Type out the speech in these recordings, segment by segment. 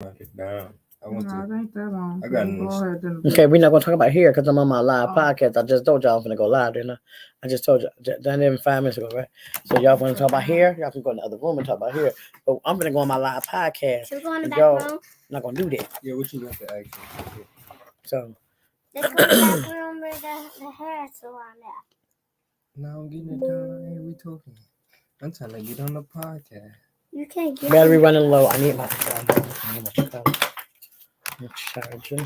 Knock it down. I No, want to. it ain't that long. I got You no. go ahead then. Okay, we're not gonna talk about here because I'm on my live podcast. I just told y'all I'm gonna go live, didn't I? I just told you that even 5 minutes ago, right? So y'all want to talk about here? Y'all can go in the other room and talk about here. But I'm gonna go on my live podcast. Should we go in the And back y'all room? not gonna do that. Yeah, what you want to ask me? So Let's go in the back room where the hair salon at. No, I'm getting it done. Hey, we talking. I'm trying to get on the podcast. You can't get battery it. running low. I need my charger.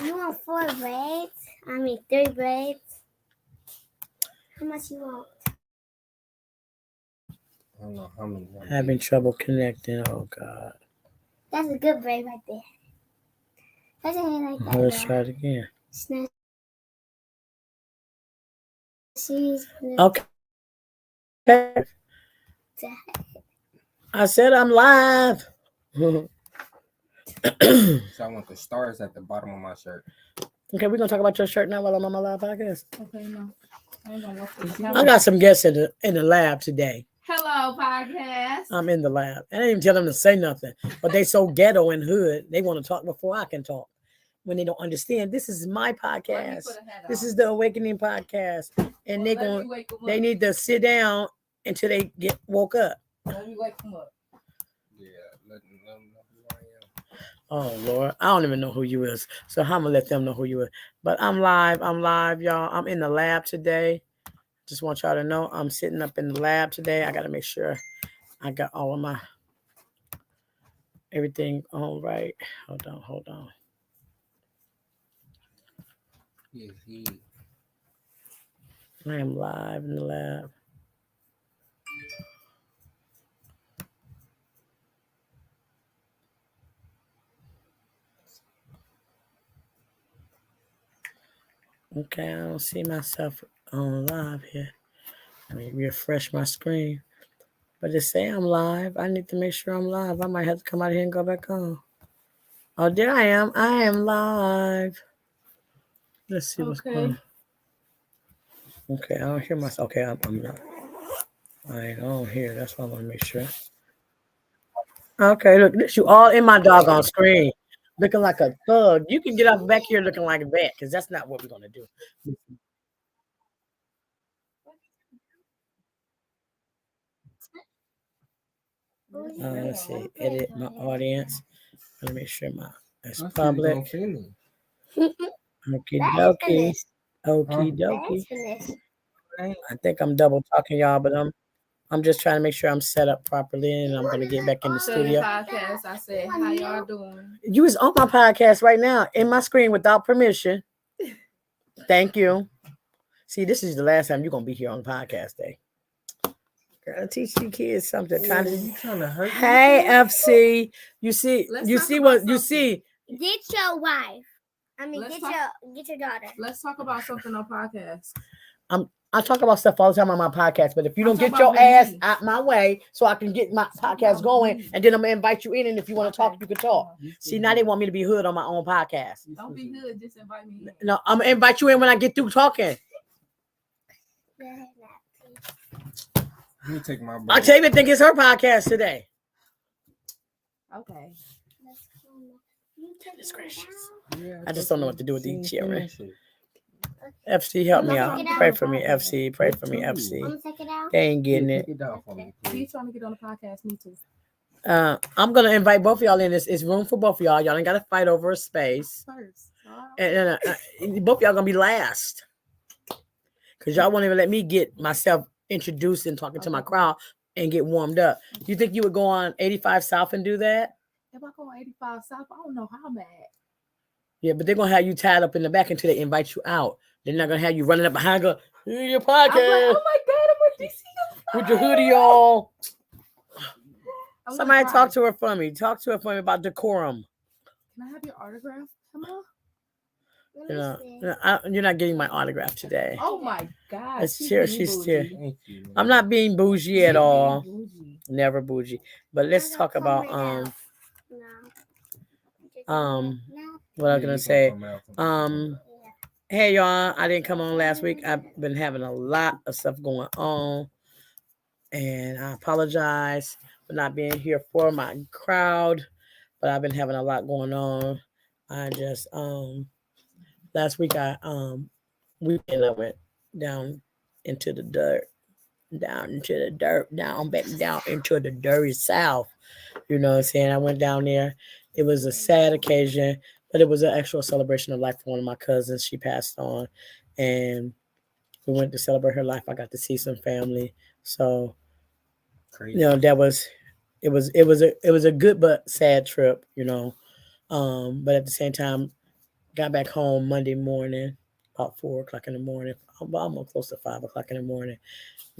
You want 4 braids? I mean 3 braids. How much you want? I don't know how many. Having trouble connecting. Oh God. That's a good braid right there. That's a hair like that. Let's girl. try it again. Snatch. Okay. I said I'm live. So I want the stars at the bottom of my shirt. Okay, we're gonna talk about your shirt now while I'm on my live podcast. Okay, no. I ain't gonna watch this. I got some guests in the lab today. Hello, podcast. I'm in the lab. I didn't even tell them to say nothing, but they so ghetto and hood. They want to talk before I can talk. When they don't understand, this is my podcast. This is the Awakening podcast, and they need to sit down until they get woke up. Let me wake them up. Yeah, let them know who I am. Oh Lord, I don't even know who you is, so I'm gonna let them know who you is. But I'm live, y'all. I'm in the lab today. Just want y'all to know I'm sitting up in the lab today. I gotta make sure I got all of my everything on right. Hold on. Yeah. I am live in the lab. Okay, I don't see myself on live here. Let me refresh my screen. But it say I'm live. I need to make sure I'm live. I might have to come out here and go back on. Oh, there I am. I am live. Let's see what's going on. Okay, I don't hear myself. Okay, I'm not. I don't hear. That's why I want to make sure. Okay, look, this you all in my doggone screen. Looking like a thug. You can get up back here looking like that, because that's not what we're gonna do. Let's see. Edit my audience. Let me make sure it's public. Okie dokie. Okie dokie. I think I'm double talking y'all, but I'm just trying to make sure I'm set up properly, and I'm gonna get back in the studio. Podcast. I said, how y'all doing? You was on my podcast right now in my screen without permission. Thank you. See, this is the last time you're gonna be here on the podcast day. Girl, teach you kids something. You trying to hurt me? Hey, FC. You see what you see. Get your wife. I mean, get your daughter. Let's talk about something on podcast. I talk about stuff all the time on my podcast, but if you don't get your ass out my way so I can get my podcast going, and then I'm gonna invite you in, and if you want to talk, you can talk. See, now they want me to be hood on my own podcast. Don't be hood, just invite me in. No, I'm gonna invite you in when I get through talking. Let me take my break. Octavia think it's her podcast today. Okay. Goodness gracious. Yeah, I just don't know what to do with these children. FC, help me out. Pray for me, FC. Pray for me, FC. They ain't getting it. He's trying to get on the podcast. Me too. I'm gonna invite both of y'all in. It's room for both of y'all. Y'all ain't gotta fight over a space. First. And both of y'all gonna be last. Cause y'all won't even let me get myself introduced and talking to my crowd and get warmed up. You think you would go on 85 South and do that? If I go on 85 South, I don't know how mad. Yeah, but they're gonna have you tied up in the back until they invite you out. They're not gonna have you running up behind go, your podcast. I'm like, oh my God, I'm DC. With your hoodie on. Somebody talk to her for me. Talk to her for me about decorum. Can I have your autograph? Come on. You're not getting my autograph today. Oh my God. She's still. I'm not being bougie at all. Never bougie. But let's talk about what I was gonna say. Hey y'all, I didn't come on last week. I've been having a lot of stuff going on, and I apologize. for not being here for my crowd, but I've been having a lot going on. I just last week weekend I went down into the dirt, down back down into the dirty south. You know what I'm saying? I went down there. It was a sad occasion, but it was an actual celebration of life for one of my cousins. She passed on, and we went to celebrate her life. I got to see some family. So, Crazy. that was it was a good but sad trip, but at the same time, got back home Monday morning about 4 o'clock in the morning, almost close to 5 o'clock in the morning.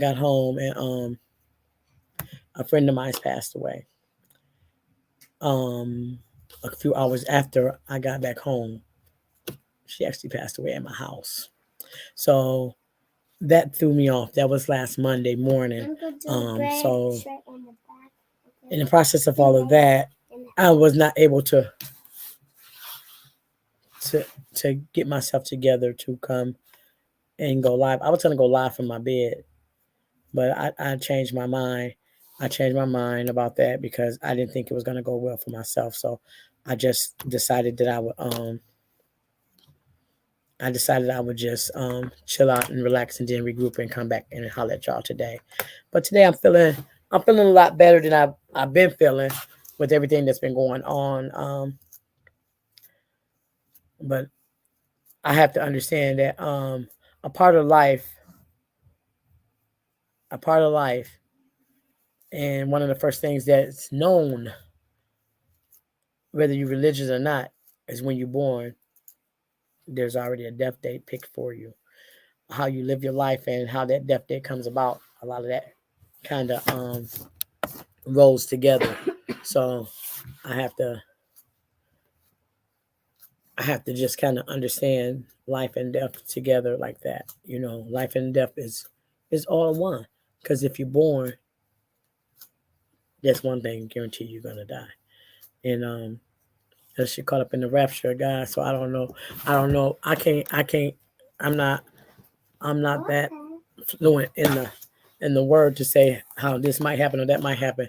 Got home, and a friend of mine's passed away. A few hours after I got back home, she actually passed away at my house. So that threw me off. That was last Monday morning. I'm going to do So straight on the back. in the process of all of that, I was not able to get myself together to come and go live. I was going to go live from my bed, but I changed my mind. I changed my mind about that because I didn't think it was going to go well for myself. So I just decided that I would just chill out and relax and then regroup and come back and holler at y'all today. But today I'm feeling a lot better than I've been feeling with everything that's been going on. But I have to understand that a part of life, and one of the first things that's known, whether you're religious or not, is when you're born, there's already a death date picked for you. How you live your life and how that death date comes about, a lot of that kind of rolls together. So I have to just kind of understand life and death together like that. Life and death is all one. Because if you're born, that's one thing guarantee you're gonna die. And she caught up in the rapture, guys. So I don't know. I can't. I'm not that fluent in the word to say how this might happen or that might happen.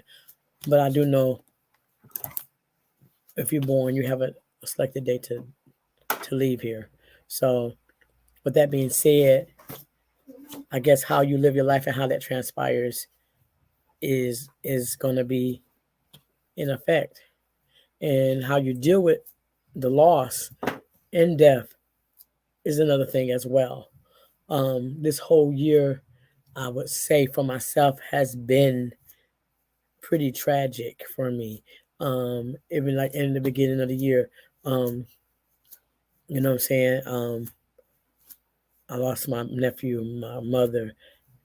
But I do know if you're born, you have a selected date to leave here. So with that being said, I guess how you live your life and how that transpires is going to be in effect. And how you deal with the loss and death is another thing as well. This whole year, I would say for myself, has been pretty tragic for me. Even like in the beginning of the year, you know what I'm saying? I lost my nephew, my mother,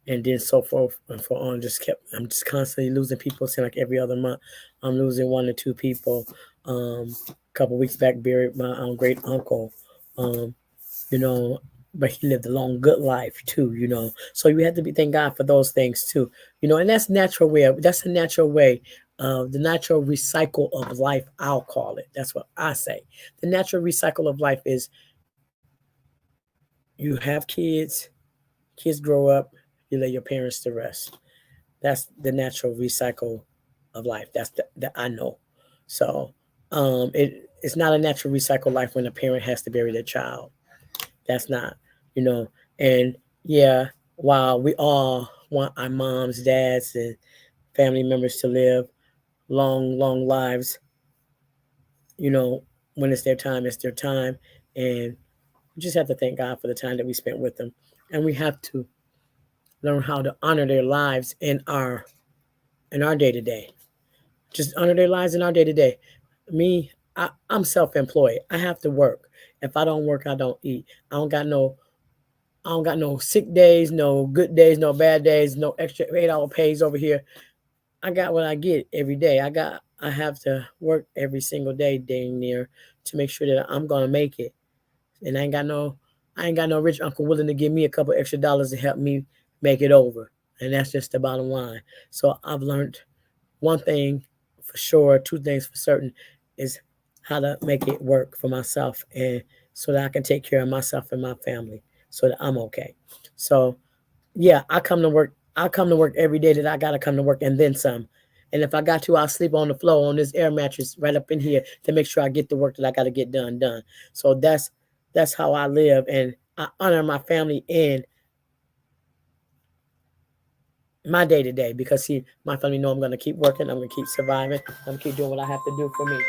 and then so forth and so on. I'm just constantly losing people. It seems like every other month, I'm losing 1 or 2 people. A couple weeks back, buried my great uncle. But he lived a long, good life too. So you have to thank God for those things too. And that's natural way. That's a natural way. The natural recycle of life, I'll call it. That's what I say. The natural recycle of life is you have kids grow up, you lay your parents to rest. That's the natural recycle of life. That's that I know. So it's not a natural recycle life when a parent has to bury their child. That's not, and yeah, while we all want our moms, dads, and family members to live long, long lives, when it's their time, it's their time. And we just have to thank God for the time that we spent with them. And we have to learn how to honor their lives in our day-to-day. Just honor their lives in our day-to-day. Me, I'm self-employed. I have to work. If I don't work, I don't eat. I don't got no sick days, no good days, no bad days, no extra 8-hour pays over here. I got what I get every day. I have to work every single day, dang near, to make sure that I'm gonna make it. And I ain't got no rich uncle willing to give me a couple extra dollars to help me make it over. And that's just the bottom line. So I've learned one thing for sure, 2 things for certain, is how to make it work for myself, and so that I can take care of myself and my family so that I'm okay. So yeah, I come to work every day that I gotta come to work and then some. And if I got to, I'll sleep on the floor on this air mattress right up in here to make sure I get the work that I got to get done. So that's how I live, and I honor my family in my day to day, because see, my family know I'm going to keep working, I'm going to keep surviving, I'm going to keep doing what I have to do for me.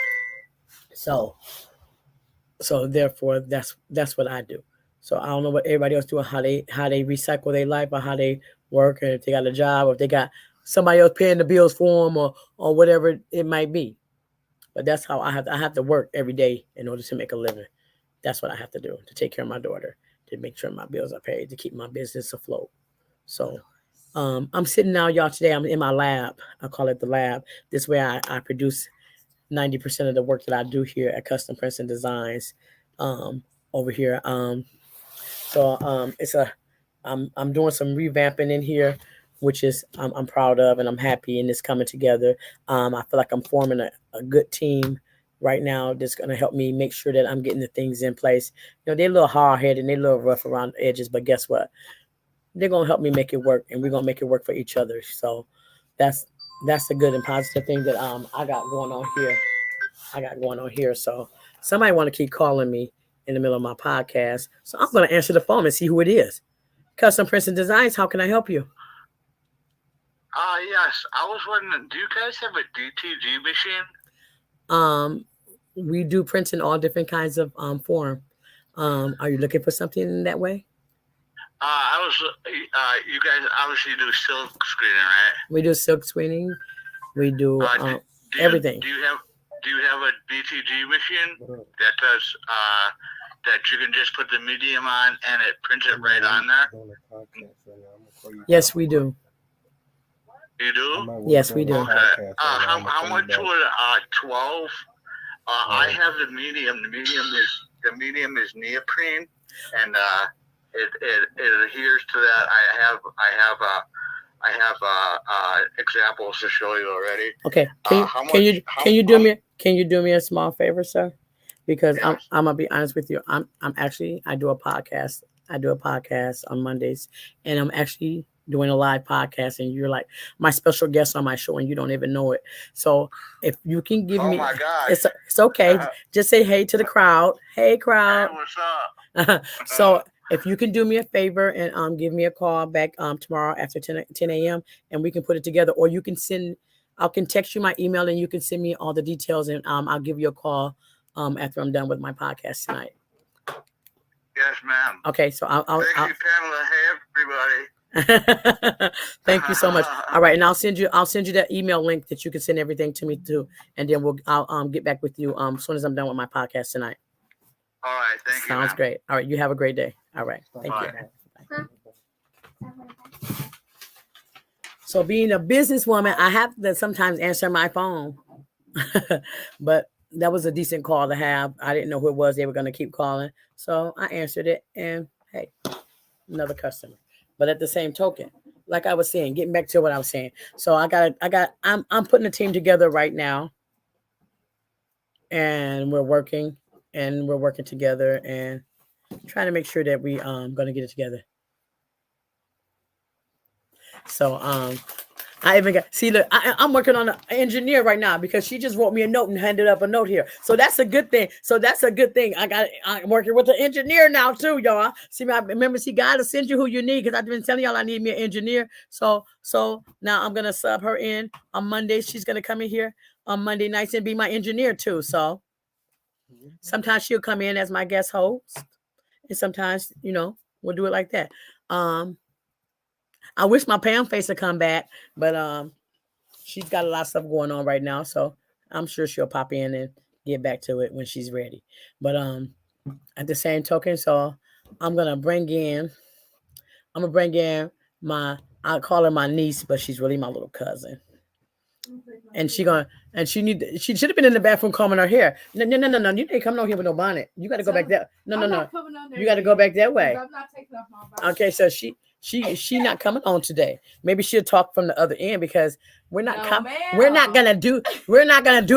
So therefore, that's what I do. So I don't know what everybody else doing, how they recycle their life, or how they work, and if they got a job, or if they got somebody else paying the bills for them, or whatever it might be. But that's how I have to work every day in order to make a living. That's what I have to do, to take care of my daughter, to make sure my bills are paid, to keep my business afloat. So I'm sitting now, y'all, today. I'm in my lab. I call it the lab. This way I produce 90% of the work that I do here at Custom Prints and Designs over here. I'm doing some revamping in here, which is I'm proud of, and I'm happy, and it's coming together. I feel like I'm forming a good team right now that's going to help me make sure that I'm getting the things in place. You know, they're a little hard-headed and they're a little rough around the edges, but guess what? They're going to help me make it work, and we're going to make it work for each other. So that's the good and positive thing that I got going on here. So somebody want to keep calling me in the middle of my podcast. So I'm going to answer the phone and see who it is. Custom Prints and Designs, how can I help you? Yes. I was wondering, do you guys have a DTG machine? We do prints in all different kinds of form. Are you looking for something in that way? You guys obviously do silk screening, right? We do silk screening. We do everything. Do you have a DTG machine that does that you can just put the medium on and it prints it right on there? Yes, we do. You do? Yes, we do. Okay. How much would 12? I have the medium. The medium is neoprene, and it adheres to that. I have examples to show you already. Okay. Can you do me a small favor, sir? Because yes. I'm gonna be honest with you. I do a podcast. I do a podcast on Mondays, and I'm actually doing a live podcast, and you're like my special guest on my show, and you don't even know it. So if you can give me, my God, it's okay. Just say hey to the crowd. Hey, crowd. Hey, what's up? So if you can do me a favor and give me a call back tomorrow after 10 a.m. and we can put it together, or you can I can text you my email and you can send me all the details, and I'll give you a call after I'm done with my podcast tonight. Yes, ma'am. Okay, so I'll thank you, Pamela. Hey, everybody. Thank you so much. All right, and I'll send you that email link that you can send everything to me too, and then I'll get back with you as soon as I'm done with my podcast tonight. All right, thank you. Sounds great. All right, you have a great day. All right, thank you. So being a businesswoman, I have to sometimes answer my phone, but that was a decent call to have. I didn't know who it was. They were going to keep calling, so I answered it, and hey, another customer. But at the same token, like I was saying, getting back to what I was saying. So I'm putting a team together right now, and we're working together and trying to make sure that we going to get it together. So I even got look, I'm working on an engineer right now because she just wrote me a note and handed up a note here. So that's a good thing. I'm working with an engineer now too, y'all. God will send you who you need, because I've been telling y'all I need me an engineer. So now I'm gonna sub her in on Monday. She's gonna come in here on Monday nights and be my engineer too. So sometimes she'll come in as my guest host, and sometimes we'll do it like that. I wish my Pam face would come back, but she's got a lot of stuff going on right now, so I'm sure she'll pop in and get back to it when she's ready. But at the same token, so I'm gonna bring in I'll call her my niece, but she's really my little cousin. And she should have been in the bathroom combing her hair. No, you ain't coming over here with no bonnet. You got to go back there. No. You got to go back that way. I'm not taking off my bonnet. Okay, so she not coming on today. Maybe she'll talk from the other end, because we're not gonna do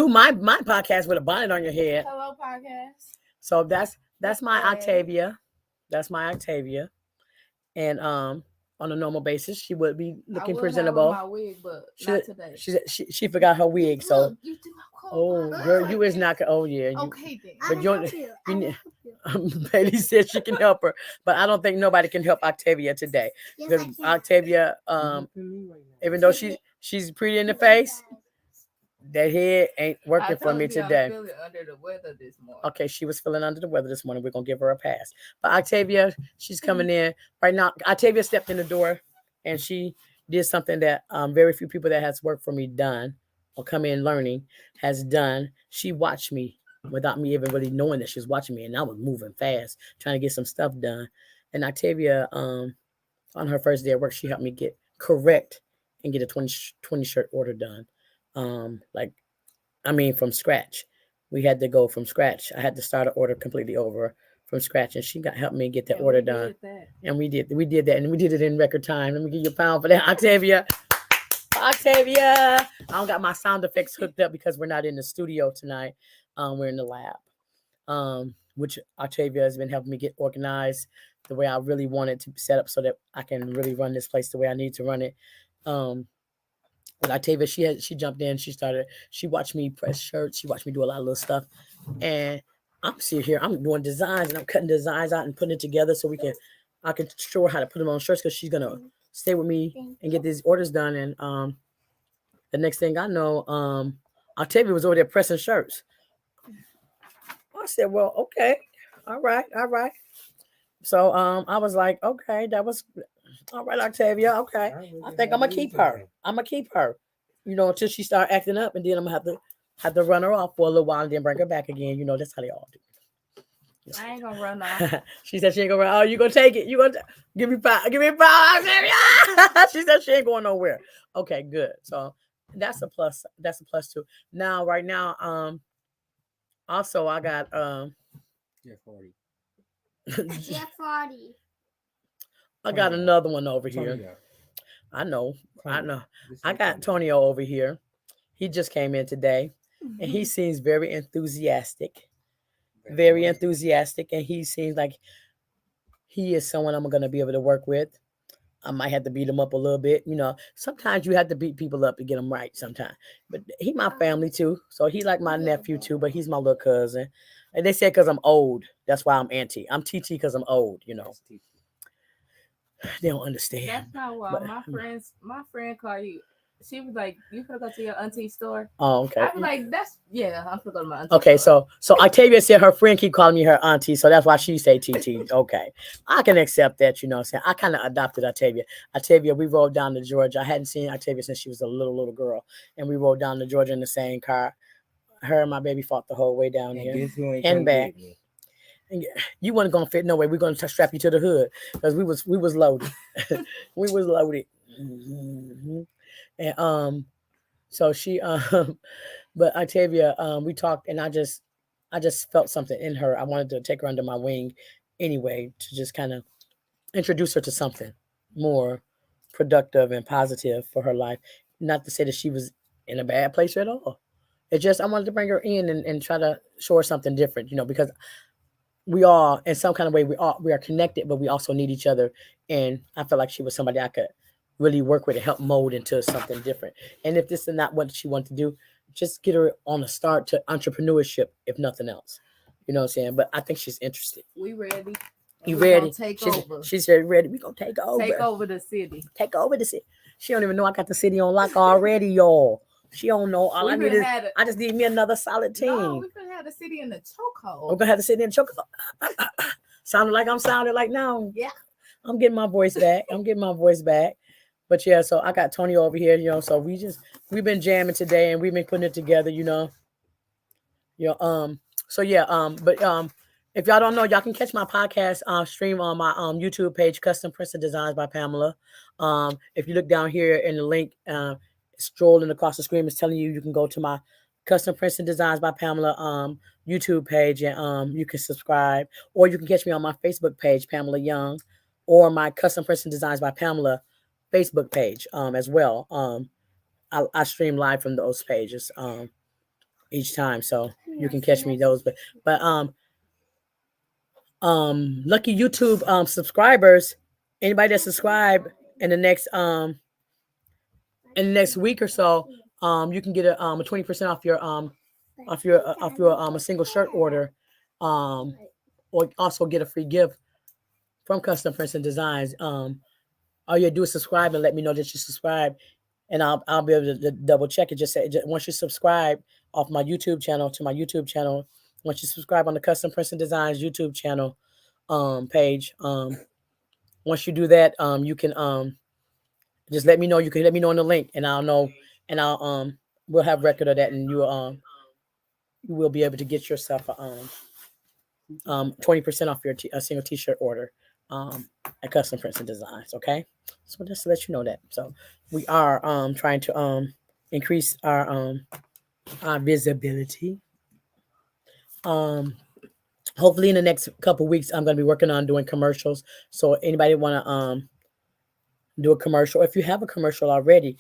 my podcast with a bonnet on your head. Hello, podcast. So that's my Octavia. That's my Octavia. And on a normal basis, she would be I looking would presentable. have on my wig, but She, not today. she forgot her wig, so Look, you do my coat. oh girl, you is not oh yeah, you, Okay then. I But can you're- help you. I you can ne- help you. Bailey said she can help her, but I don't think nobody can help Octavia today. Yes, Because I can. Octavia, even though she's pretty in the face, that head ain't working for me today. I'm feeling under the weather this morning. Okay, she was feeling under the weather this morning. We're gonna give her a pass. But Octavia, she's coming in right now. Octavia stepped in the door and she did something that very few people that has worked for me done or come in learning has done. She watched me without me even really knowing that she was watching me, and I was moving fast, trying to get some stuff done. And Octavia, on her first day at work, she helped me get correct and get a 20 shirt order done. From scratch. We had to go from scratch. I had to start an order completely over from scratch, and she helped me get that And order we done. did that. And we did that, and we did it in record time. Let me give you a pound for that, Octavia. Octavia. I don't got my sound effects hooked up because we're not in the studio tonight. We're in the lab, which Octavia has been helping me get organized the way I really want it to be set up so that I can really run this place the way I need to run it. But Octavia, she jumped in, she watched me press shirts, she watched me do a lot of little stuff. And I'm sitting here, I'm doing designs and I'm cutting designs out and putting it together so I can show her how to put them on shirts because she's gonna stay with me and get these orders done. And the next thing I know, Octavia was over there pressing shirts. I said, well, okay, all right. So I was like, okay, that was all right, Octavia. Okay, I think I'm gonna keep her. Until she start acting up, and then I'm gonna have to run her off for a little while and then bring her back again. That's how they all do. I ain't gonna run off. She said she ain't gonna run. Oh, you gonna take it? You gonna give me five? Give me five, Octavia. She said she ain't going nowhere. Okay, good. So that's a plus. That's a plus too. Now, right now, also I got Yeah, 40. Jeff Hardy. I got another one over here. Tonyo. I know. This I is got Tonyo. Tonio over here. He just came in today, and he seems very enthusiastic. Very enthusiastic, and he seems like he is someone I'm gonna be able to work with. I might have to beat him up a little bit. Sometimes you have to beat people up to get them right sometimes. But he my family too, so he like my nephew too, but he's my little cousin. And they say because I'm old, that's why I'm auntie. I'm TT because I'm old, That's TT. They don't understand. That's not why But- my friend called you. She was like, "You finna go to your auntie's store?" Oh, okay. I was like, I'm finna go to my auntie's Okay, store. so Octavia said her friend keep calling me her auntie, so that's why she say TT. Okay, I can accept that. What I'm saying? I kind of adopted Octavia. Octavia, we rode down to Georgia. I hadn't seen Octavia since she was a little girl, and we rode down to Georgia in the same car. Her and my baby fought the whole way down And here. guess who ain't And come back. get me? And you wasn't gonna fit no way. We're gonna strap you to the hood because we was loaded. We was loaded. Mhm. And so she but Octavia, we talked, and I just felt something in her. I wanted to take her under my wing anyway to just kind of introduce her to something more productive and positive for her life. Not to say that she was in a bad place at all. It's just I wanted to bring her in and try to show her something different, because we all, in some kind of way, we are connected, but we also need each other. And I felt like she was somebody I could really work with and help mold into something different. And if this is not what she wanted to do, just get her on a start to entrepreneurship, if nothing else. You know what I'm saying? But I think she's interested. We ready. You We ready? gonna take She- over. She said, ready. We gonna take over. Take over the city. Take over the city. She don't even know I got the city on lock already, y'all. She don't know. All I We need finna is have it- I just need me another solid team. No, we finna have the city in the We're chokehold. gonna have to sit there and choke. Sounded like I'm sounding like now. Yeah. I'm getting my voice back. But yeah, so I got Tony over here, so we've been jamming today and we've been putting it together, So yeah, but if y'all don't know, y'all can catch my podcast stream on my YouTube page, Custom Prints and Designs by Pamela. If you look down here in the link, strolling across the screen, it's telling you can go to my Custom Prints and Designs by Pamela YouTube page, and you can subscribe, or you can catch me on my Facebook page, Pamela Young, or my Custom Prints and Designs by Pamela Facebook page as well. I stream live from those pages each time, so you can catch me those. But lucky YouTube subscribers, anybody that subscribe in the next week or so, you can get a 20% off your a single shirt order, or also get a free gift from Custom Prints and Designs. All you do is subscribe and let me know that you subscribe, and I'll be able to double check it. Just once you subscribe off my YouTube channel to my YouTube channel, once you subscribe on the Custom Prints and Designs YouTube channel page, once you do that, you can just let me know. You can let me know on the link, and I'll know, and I'll we'll have record of that, and you will be able to get yourself 20% off your a single T-shirt order at Custom Prints and Designs. Okay, so just to let you know that. So we are trying to increase our visibility. Hopefully in the next couple weeks, I'm going to be working on doing commercials. So anybody want to do a commercial? If you have a commercial already,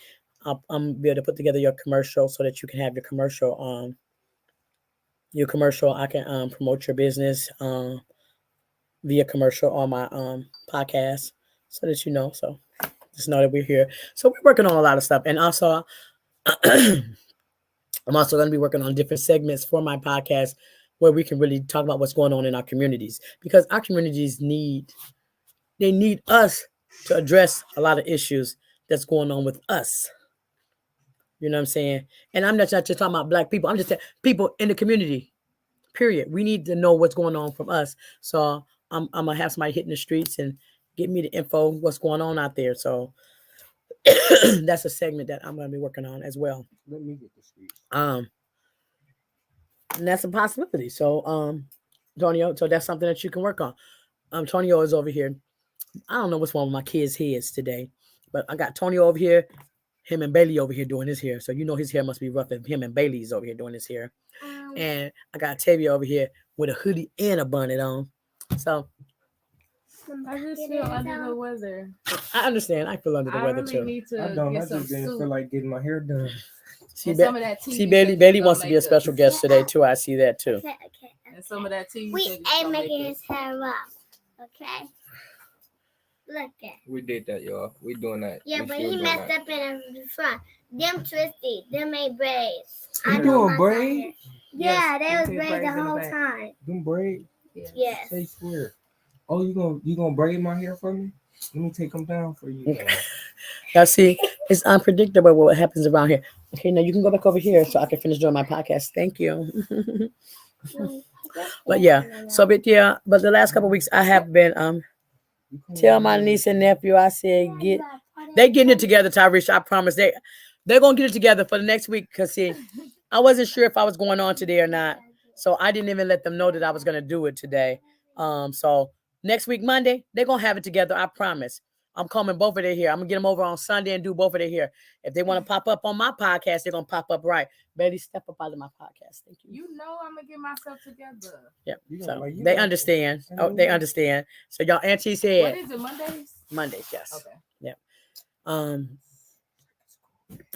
I'm be able to put together your commercial so that you can have your commercial. I can promote your business via commercial on my podcast, so that you know. So just know that we're here. So we're working on a lot of stuff, and also I'm also going to be working on different segments for my podcast where we can really talk about what's going on in our communities, because our communities need us to address a lot of issues that's going on with us. You know what I'm saying? And I'm not just talking about Black people. I'm just saying people in the community, period. We need to know what's going on from us. So I'm going to have somebody hitting the streets and get me the info, what's going on out there. So that's a segment that I'm going to be working on as well. Let me get the streets. And that's a possibility. So, Tonio, so that's something that you can work on. Tonio is over here. I don't know what's wrong with my kids' heads today, but I got Tonio over here, him and Bailey over here doing his hair. So you know his hair must be rough if him and Bailey's over here doing his hair. And I got Tavia over here with a hoodie and a bonnet on. So I just feel under the weather. I understand. I feel under the weather really too. need to I don't. I get some just didn't soup. feel like getting my hair done. See, Some of that tea see you Bailey. said Bailey you wants to gonna be a make special guest today too. I see that too. Okay. And some of that tea. you We said you ain't gonna make making it. his hair rough. Okay. Look at. We did that, y'all. We doing that. Yeah, We but still he doing messed that. up in the front. Them twisty. Them made braids. You I know doing my braids? daughter. Yeah, Yes, they was we did braids the braids in the whole back. time. Them braids? Yes. Say swear. Oh, you gonna braid my hair for me? Let me take them down for you. Now see, it's unpredictable what happens around here. Okay, now you can go back over here so I can finish doing my podcast. Thank you. But the last couple of weeks I have been tell my niece and nephew, I said they getting it together, Tyrish. I promise they're gonna get it together for the next week, because see, I wasn't sure if I was going on today or not. So I didn't even let them know that I was gonna do it today. So next week, Monday, they're gonna have it together, I promise. I'm coming both of their here. I'm gonna get them over on Sunday and do both of their here. If they want to pop up on my podcast, they're gonna pop up right. Bailey, step up out of my podcast. Thank you. You know I'm gonna get myself together. Yeah. You So like- you they like- understand. I Oh, know they you- understand. So y'all auntie What said is it? Mondays? Mondays, yes. Okay.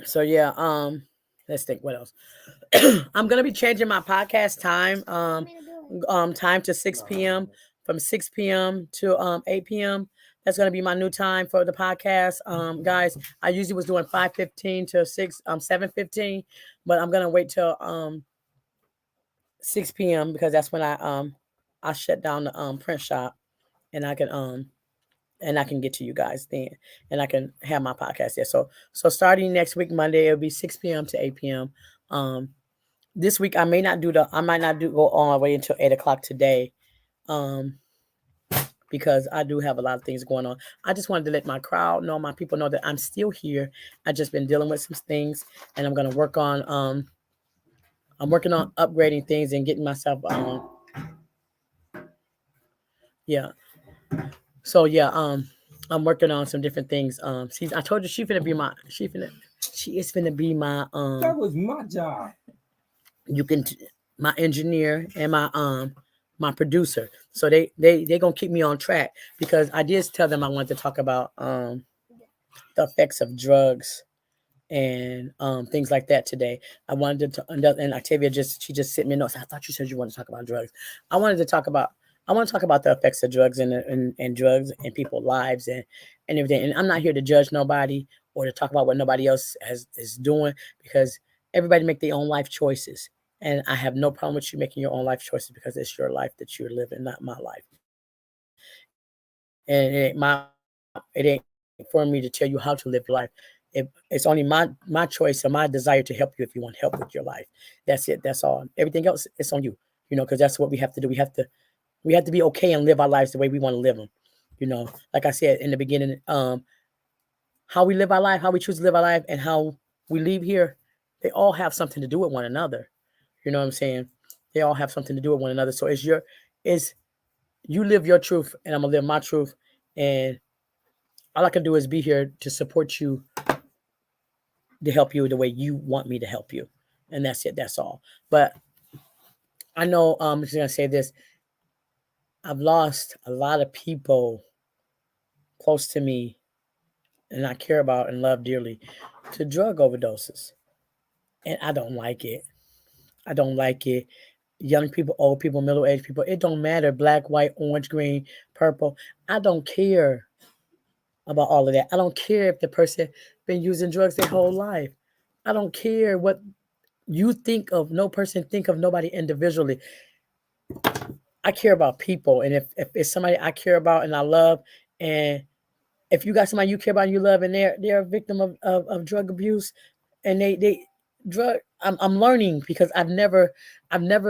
So yeah, let's think what else. I'm gonna be changing my podcast time. Time to 6 p.m. from 6 p.m. to 8 p.m. That's gonna be my new time for the podcast. Guys, I usually was doing 5:15 to 7:15, but I'm gonna wait till 6 p.m. because that's when I shut down the print shop, and I can get to you guys then, and I can have my podcast there. So starting next week, Monday, it'll be 6 p.m. to 8 p.m. This week I might not go all the way until 8 o'clock today, because I do have a lot of things going on. I just wanted to let my crowd know, my people know that I'm still here. I just been dealing with some things, and I'm gonna work on I'm working on upgrading things and getting myself So I'm working on some different things. I told you she is finna be my That was my job. my engineer and my producer. So they gonna keep me on track, because I did tell them I wanted to talk about the effects of drugs and things like that today. I wanted to and Octavia just sent me a note. I thought you said you wanted to talk about drugs. I wanted to talk about I want to talk about the effects of drugs and drugs in people's lives and everything. And I'm not here to judge nobody or to talk about what nobody else is doing, because everybody make their own life choices. And I have no problem with you making your own life choices, because it's your life that you're living, not my life. And it ain't for me to tell you how to live life. It's only my choice and my desire to help you if you want help with your life. That's it. That's all. Everything else, it's on you. Because that's what we have to do. We have to be okay and live our lives the way we want to live them. Like I said in the beginning, how we live our life, how we choose to live our life, and how we leave here, they all have something to do with one another. You know what I'm saying? They all have something to do with one another. So it's you live your truth, and I'm gonna live my truth, and all I can do is be here to support you, to help you the way you want me to help you, and that's it. That's all. But I know I'm just gonna say this. I've lost a lot of people close to me and I care about and love dearly to drug overdoses. And I don't like it. I don't like it. Young people, old people, middle-aged people, it don't matter. Black, white, orange, green, purple. I don't care about all of that. I don't care if the person been using drugs their whole life. I don't care what you think of. No person think of nobody individually. I care about people. And if it's somebody I care about and I love, and if you got somebody you care about and you love and they're a victim of drug abuse, and I'm learning, because I've never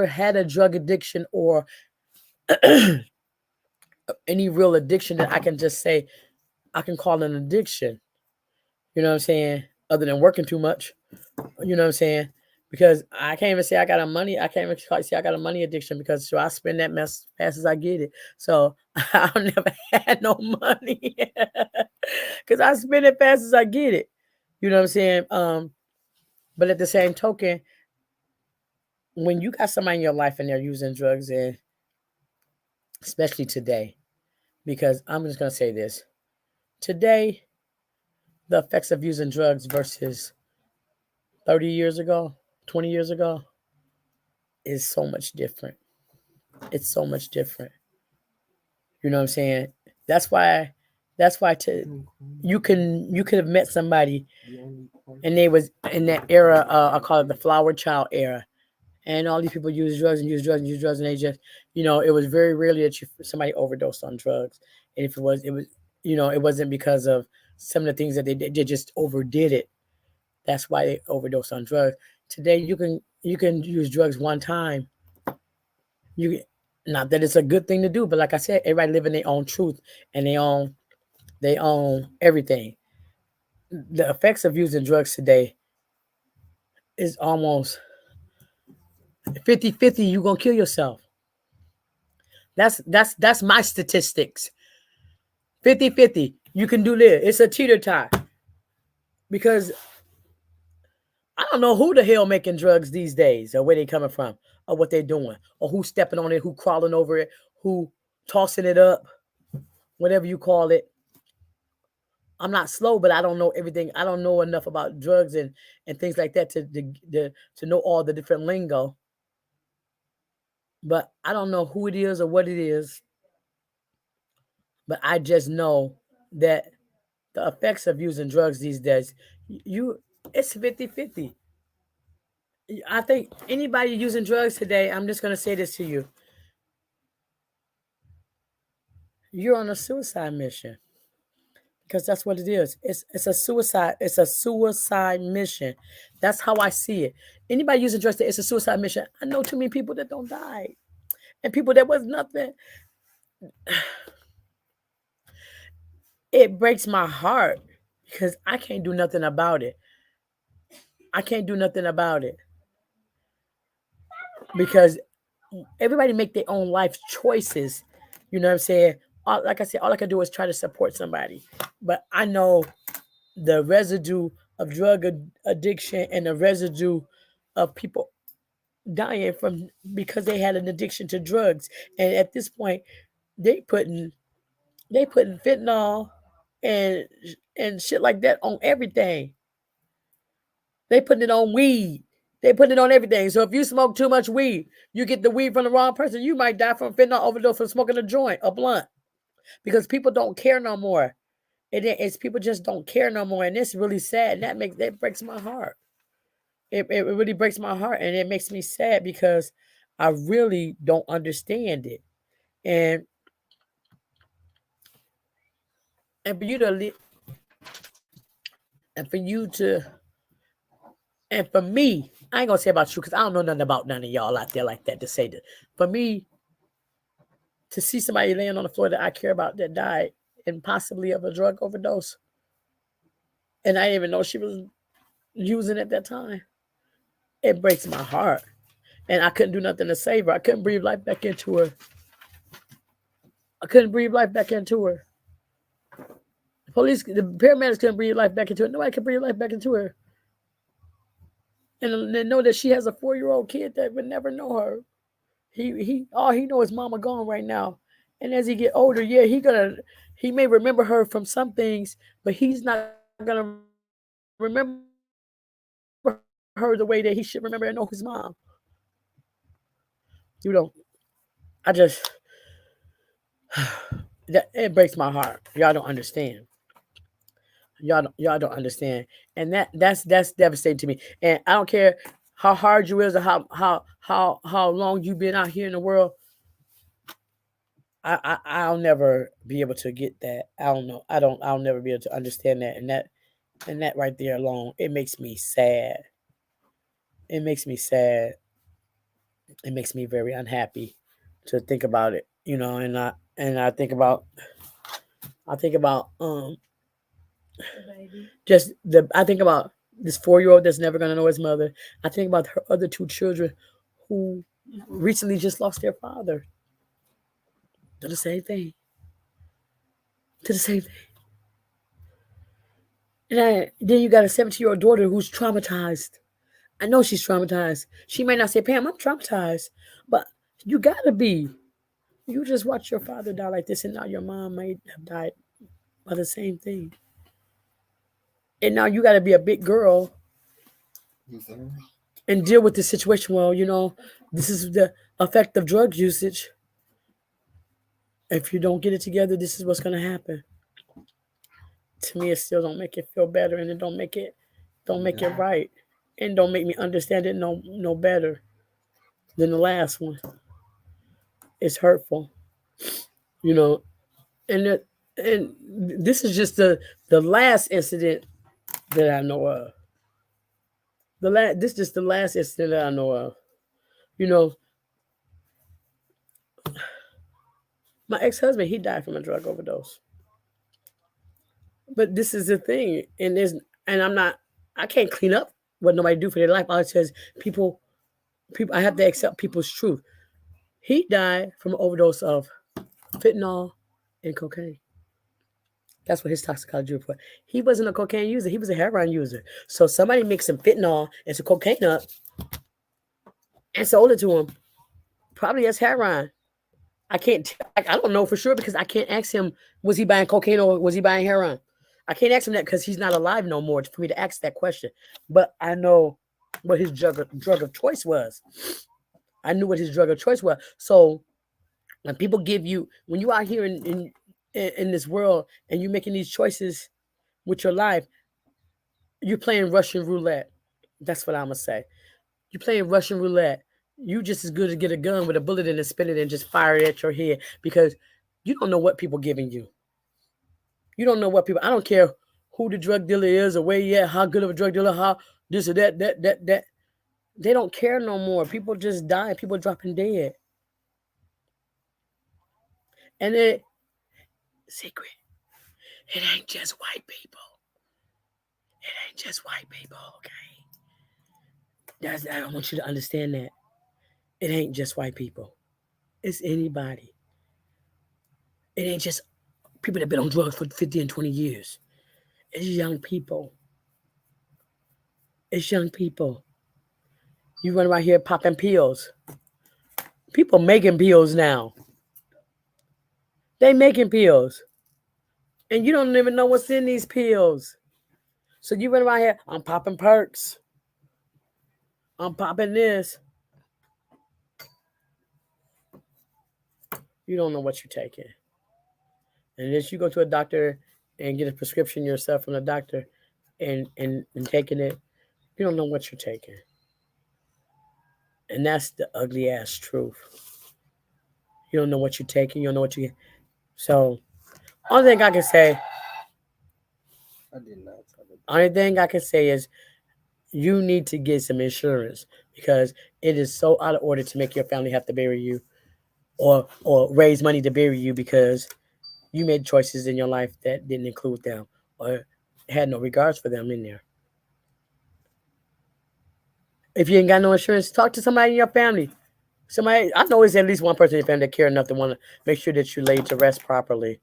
had a drug addiction or any real addiction that I can just say I can call an addiction. You know what I'm saying? Other than working too much. You know what I'm saying? Because I can't even say I got I can't even say I got a money addiction, because I spend that mess fast as I get it. So I've never had no money because I spend it fast as I get it. You know what I'm saying? But at the same token, when you got somebody in your life and they're using drugs, and especially today, because I'm just going to say this. Today, the effects of using drugs versus 30 years ago, 20 years ago, is so much different. It's so much different. You know what I'm saying? That's why you could have met somebody and they was in that era, I call it the flower child era. And all these people use drugs and use drugs and use drugs, and they just, it was very rarely that somebody overdosed on drugs. And if it was, it wasn't because of some of the things that they did. They just overdid it. That's why they overdosed on drugs. Today, you can use drugs one time. Not that it's a good thing to do, but like I said, everybody living their own truth and they own everything. The effects of using drugs today is almost 50-50. You're gonna kill yourself. That's my statistics. 50-50. You can do this. It's a teeter tie. Because I don't know who the hell making drugs these days, or where they coming from, or what they're doing, or who's stepping on it, who crawling over it, who tossing it up, whatever you call it. I'm not slow, but I don't know everything. I don't know enough about drugs and things like that to know all the different lingo. But I don't know who it is or what it is. But I just know that the effects of using drugs these days, it's 50-50. I think anybody using drugs today, I'm just going to say this to you. You're on a suicide mission. Because that's what it is. It's a suicide. It's a suicide mission. That's how I see it. Anybody using drugs, it's a suicide mission. I know too many people that don't die. And people that was nothing. It breaks my heart because I can't do nothing about it. I can't do nothing about it. Because everybody make their own life choices. You know what I'm saying? Like I said, all I can do is try to support somebody. But I know the residue of drug addiction and the residue of people dying because they had an addiction to drugs. And at this point, they putting fentanyl and shit like that on everything. They putting it on weed. They put it on everything. So if you smoke too much weed, you get the weed from the wrong person, you might die from fentanyl overdose from smoking a joint, a blunt. Because people don't care no more. It's people just don't care no more. And it's really sad. That breaks my heart. It really breaks my heart. And it makes me sad because I really don't understand it. And for you to and for me, I ain't gonna say about you because I don't know nothing about none of y'all out there like that to say that. For me, to see somebody laying on the floor that I care about that died and possibly of a drug overdose, and I didn't even know she was using at that time, it breaks my heart. And I couldn't do nothing to save her. I couldn't breathe life back into her. The paramedics couldn't breathe life back into her. Nobody could breathe life back into her. And then know that she has a 4-year-old kid that would never know her. All he knows is mama gone right now. And as he get older, yeah, he may remember her from some things, but he's not gonna remember her the way that he should remember and know his mom. It breaks my heart. Y'all don't understand. Y'all don't understand, and that's devastating to me. And I don't care how hard you is or how long you've been out here in the world. I'll never be able to get that. I don't know. I'll never be able to understand that. And that right there alone, it makes me sad. It makes me sad. It makes me very unhappy to think about it. And I think about I think about this 4-year-old that's never gonna know his mother. I think about her other 2 children who recently just lost their father. To the same thing. And then you got a 17-year-old daughter who's traumatized. I know she's traumatized. She may not say, Pam, I'm traumatized. But you gotta be. You just watch your father die like this, and now your mom might have died by the same thing. And now you gotta be a big girl and deal with this situation. Well, this is the effect of drug usage. If you don't get it together, this is what's gonna happen. To me, it still don't make it feel better, and it don't make it right, and don't make me understand it no better than the last one. It's hurtful, and this is just the last incident that I know of. This is just the last incident that I know of. My ex-husband, he died from a drug overdose. But this is the thing, I can't clean up what nobody do for their life. All it says people, I have to accept people's truth. He died from an overdose of fentanyl and cocaine. That's what his toxicology report. He wasn't a cocaine user. He was a heroin user. So somebody mixed some fentanyl and some cocaine up and sold it to him. Probably as heroin. I don't know for sure because I can't ask him, was he buying cocaine or was he buying heroin? I can't ask him that because he's not alive no more for me to ask that question. But I know what his drug of choice was. I knew what his drug of choice was. So when people when you out here in this world and you're making these choices with your life, you're playing Russian roulette. That's what I'm going to say. You're playing Russian roulette. You just as good to get a gun with a bullet in it, spin it, and just fire it at your head because you don't know what people giving you. You don't know what people. I don't care who the drug dealer is or where he at, how good of a drug dealer, how this or that. They don't care no more. People just die. People dropping dead. And secret. It ain't just white people. Okay? I want you to understand that. It ain't just white people. It's anybody. It ain't just people that have been on drugs for 50 and 20 years. It's young people. You run around here popping pills. People making pills now. They making pills. And you don't even know what's in these pills. So you run around here, I'm popping perks. I'm popping this. You don't know what you're taking. And if you go to a doctor and get a prescription yourself from the doctor and taking it, you don't know what you're taking. And that's the ugly ass truth. You don't know what you're taking. You don't know what you get. So, only thing I can say, I did not. only thing I can say is you need to get some insurance because it is so out of order to make your family have to bury you or raise money to bury you because you made choices in your life that didn't include them or had no regards for them in there. If you ain't got no insurance, talk to somebody in your family. Somebody, I know it's at least one person in your family that care enough to want to make sure that you laid to rest properly.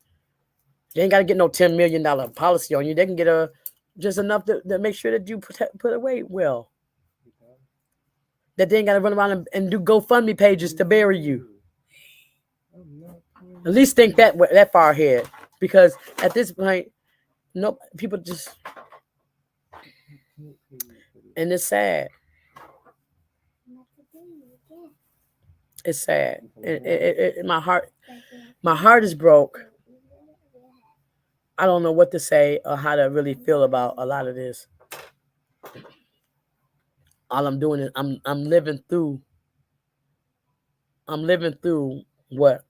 They ain't got to get no $10 million policy on you. They can get just enough to make sure that you put away well. That they ain't got to run around and do GoFundMe pages to bury you. At least think that far ahead, because at this point, no people just, and it's sad. It's sad. My heart is broke. I don't know what to say or how to really feel about a lot of this. All I'm doing is I'm living through what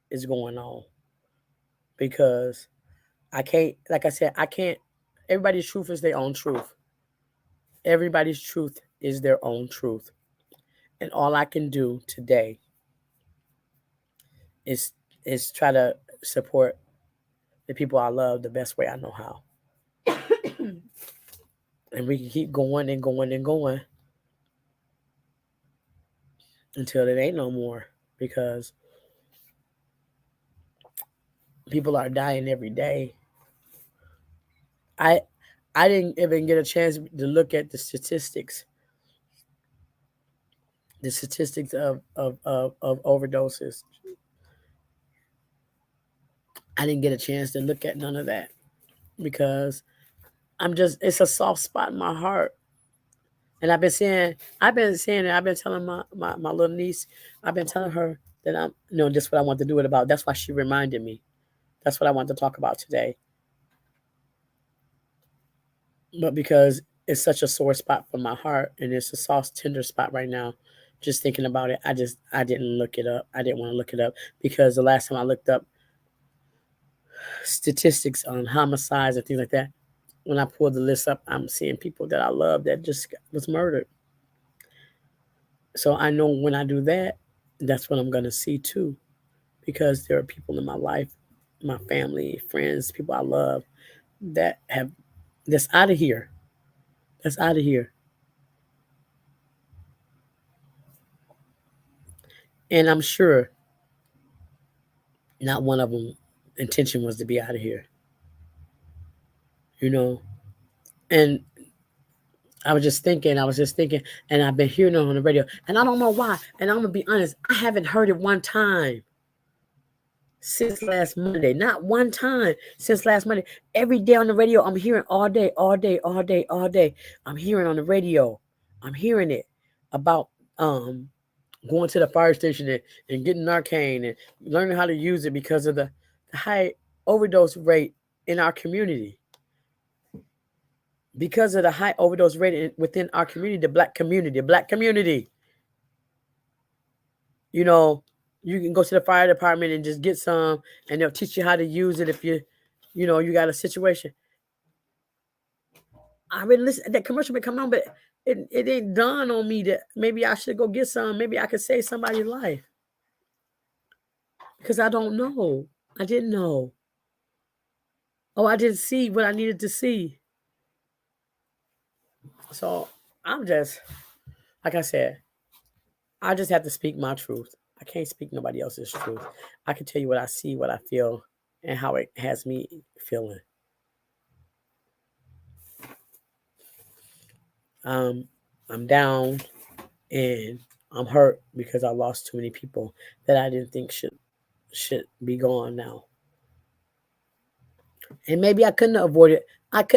is going on, because I can't, like I said, everybody's truth is their own truth. Everybody's truth is their own truth. And all I can do today is try to support the people I love the best way I know how. And we can keep going and going and going until it ain't no more, because people are dying every day. I didn't even get a chance to look at the statistics. The statistics of overdoses. I didn't get a chance to look at none of that because it's a soft spot in my heart. And I've been saying it. I've been telling my little niece, I've been telling her that just what I want to do it about. That's why she reminded me. That's what I want to talk about today. But because it's such a sore spot for my heart and it's a soft, tender spot right now, just thinking about it, I didn't look it up. I didn't want to look it up because the last time I looked up statistics on homicides and things like that, when I pulled the list up, I'm seeing people that I love that just was murdered. So I know when I do that, that's what I'm going to see too, because there are people in my life, my family, friends, people I love that's out of here. That's out of here. And I'm sure not one of them intention was to be out of here. And I was just thinking, and I've been hearing it on the radio, and I don't know why. And I'm going to be honest, I haven't heard it one time since last Monday. Not one time since last Monday. Every day on the radio, I'm hearing all day. I'm hearing on the radio. I'm hearing it about going to the fire station and getting Narcan and learning how to use it because of the high overdose rate in our community. Because of the high overdose rate within our community, the black community. You can go to the fire department and just get some, and they'll teach you how to use it if you got a situation. I've been listening. That commercial been coming on, but it ain't dawned on me that maybe I should go get some. Maybe I could save somebody's life. Because I don't know. I didn't know. I didn't see what I needed to see. So I'm just, like I said, I just have to speak my truth. I can't speak nobody else's truth. I can tell you what I see, what I feel, and how it has me feeling. I'm down and I'm hurt because I lost too many people that I didn't think should be gone now. And maybe I couldn't have avoided.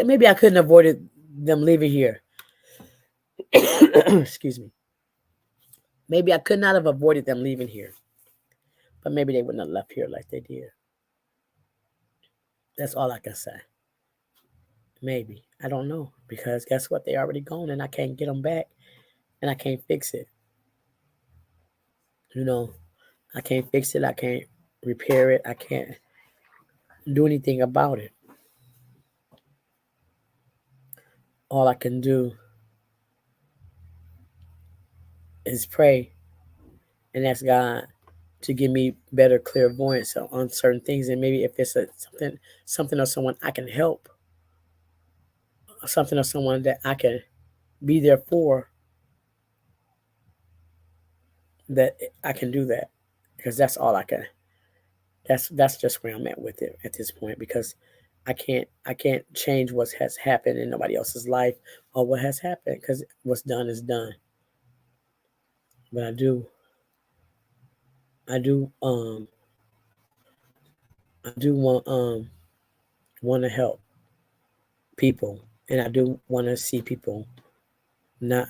Maybe I couldn't have avoided them leaving here. Excuse me. Maybe I could not have avoided them leaving here, but maybe they wouldn't have left here like they did. That's all I can say. Maybe. I don't know. Because guess what? They already gone and I can't get them back and I can't fix it. You know, I can't fix it. I can't repair it. I can't do anything about it. All I can do is pray and ask God to give me better clairvoyance on certain things, and maybe if it's something or someone I can help, something or someone that I can be there for, that I can do that, because that's all I can. That's just where I'm at with it at this point, because I can't change what has happened in nobody else's life or what has happened, because what's done is done. But I do want to help people, and I do want to see people not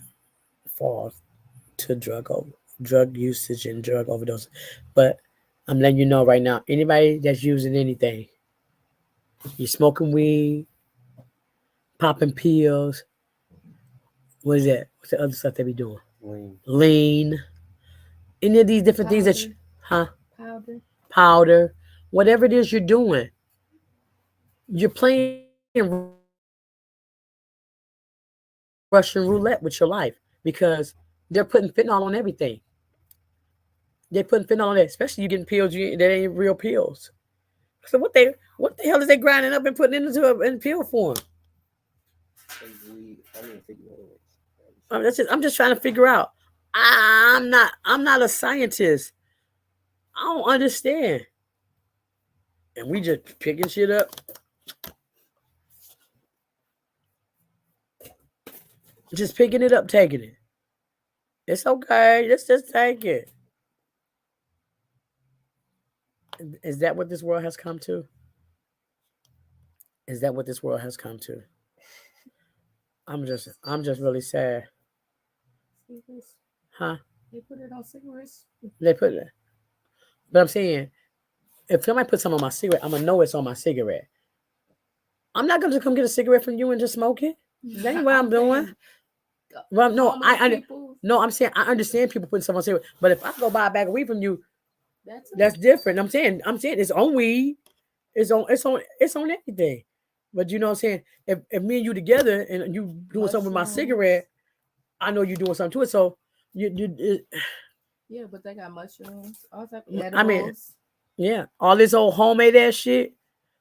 fall to drug usage and drug overdose. But I'm letting you know right now, anybody that's using anything, you smoking weed, popping pills, what is that? What's the other stuff they be doing? Lean. Any of these different things that you, powder, whatever it is you're doing, you're playing Russian roulette with your life, because they're putting fentanyl on everything. They're putting fentanyl on it, especially you getting pills that ain't real pills. So what the hell is they grinding up and putting into in pill form? I'm just trying to figure out. I'm not a scientist. I don't understand. And we just picking shit up. Just picking it up, taking it. It's okay. Let's just take it. Is that what this world has come to? Is that what this world has come to? I'm just really sad. Cigarettes. Huh? They put it on cigarettes. They put it. But I'm saying, if somebody puts some on my cigarette, I'm gonna know it's on my cigarette. I'm not gonna just come get a cigarette from you and just smoke it. That ain't what I'm doing. Well, no, I'm saying I understand people putting stuff on cigarette, but if I go buy a bag of weed from you, that's different. I'm saying it's on weed, it's on everything. But you know what I'm saying? If me and you together and you doing something with my cigarette, I know you doing something to it. So yeah, but they got mushrooms, all type of edibles. I mean, yeah, all this old homemade ass shit.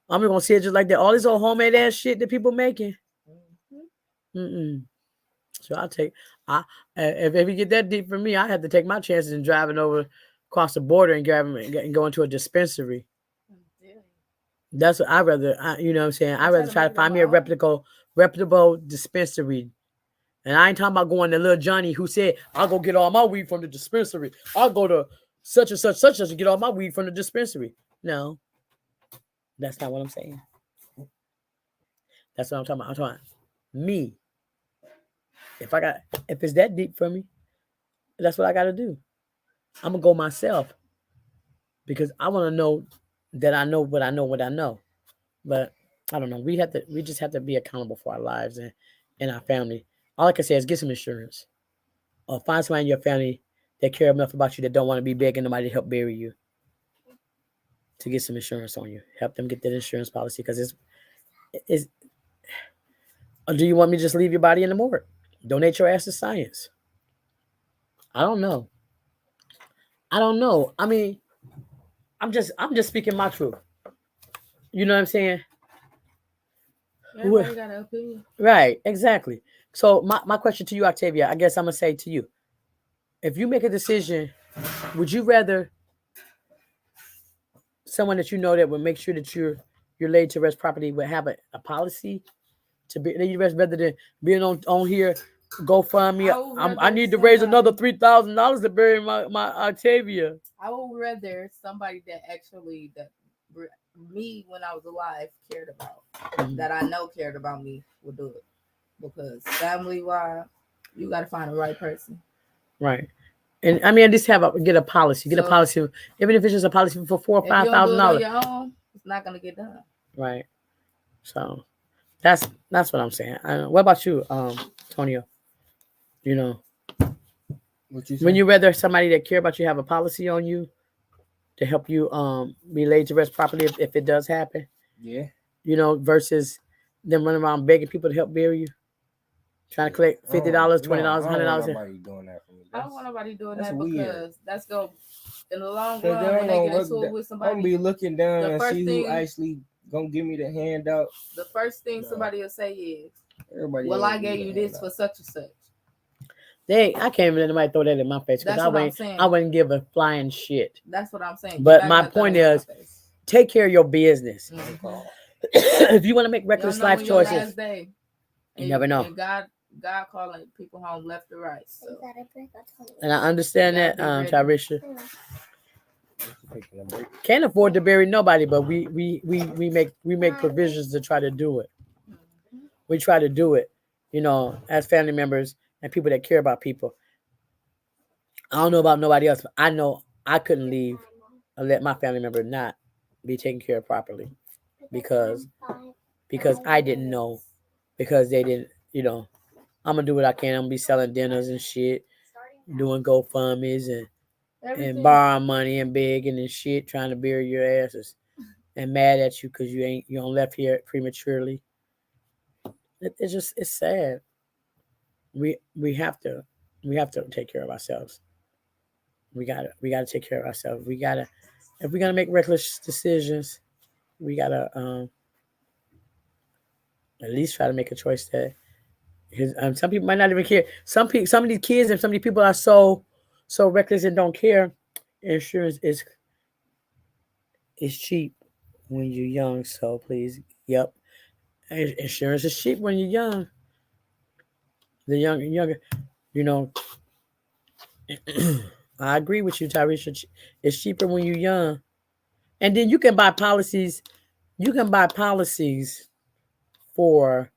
I'm gonna say it just like that. All this old homemade ass shit that people making. So if you get that deep for me, I have to take my chances in driving over across the border and go into a dispensary. That's what I rather. You know what I'm saying? I rather try to find me a reputable dispensary. And I ain't talking about going to Lil Johnny who said, I'll go get all my weed from the dispensary. I'll go to such and such to get all my weed from the dispensary. No, that's not what I'm saying. That's what I'm talking about. I'm talking about me. If it's that deep for me, that's what I got to do. I'm going to go myself, because I want to know that I know what I know. But I don't know. We just have to be accountable for our lives and our family. All I can say is get some insurance, or find somebody in your family that care enough about you that don't want to be begging nobody to help bury you, to get some insurance on you. Help them get that insurance policy, because it's. Or do you want me to just leave your body in the morgue? Donate your ass to science. I don't know. I mean, I'm just speaking my truth. You know what I'm saying? Everybody got an opinion. Right, exactly. So my question to you, Octavia, I guess I'm gonna say to you, if you make a decision, would you rather someone that you know that would make sure that you're laid to rest property would have a policy to be laid to rest, rather than being on here GoFundMe? I need to raise another $3,000 to bury my Octavia. I would rather somebody that actually me when I was alive cared about, that I know cared about me, would do it, because family wise, You got to find the right person. Right. And I mean, at least get a policy. Get a So- policy, even if it's just a policy for $4,000 or If you don't do it on $5,000. your own, it's not gonna get done. Right. So that's what I'm saying. What about you, Tonio? You know, What you when say? you rather somebody that care about you have a policy on you to help you be laid to rest properly if it does happen, Yeah. you know, versus them running around begging people to help bury you, trying to collect $50, $20, I don't $100. want nobody doing that for me. I don't want nobody doing that's that weird. because that's going to, in the long 'Cause run, then when I'm they gonna get into look it with I'm gonna somebody, be looking down the and first see thing- who actually gonna give me the handout. the first thing No. somebody will say is, Everybody. well, else I give gave me you the this for handout. such and such. I can't even let anybody throw that in my face because That's what I'm saying. I wouldn't give a flying shit. That's what I'm saying. But You're not my gonna throw point that in my is- face. Take care of your business. Mhm. If you want to make You reckless don't know life when your last choices, day. You never know. And God calling people home left or right. Is So that a brick? I told you. and I understand You that, gotta be ready. Tyrisha. Taking a break. Can't afford to bury nobody, but we make provisions to try to do it. Mhm. We try to do it, you know, as family members and people that care about people. I don't know about nobody else, but I know I couldn't leave and let my family member not be taken care of properly because I didn't know, because they didn't, you know. I'm gonna do what I can. I'm gonna be selling dinners and shit, doing GoFundMe's and Everything. borrowing money and begging and shit, trying to bury your asses and mad at you because you left here prematurely. It's sad. We have to take care of ourselves. We gotta take care of ourselves. If we're gonna make reckless decisions, we gotta at least try to make a choice that some people might not even care. Some of these kids and some of these people are so reckless and don't care. Insurance is cheap when you're young, so please, yep. Insurance is cheap when you're young. The younger, you know. I agree with you, Tyrisha. It's cheaper when you're young, and then you can buy policies. You can buy policies for,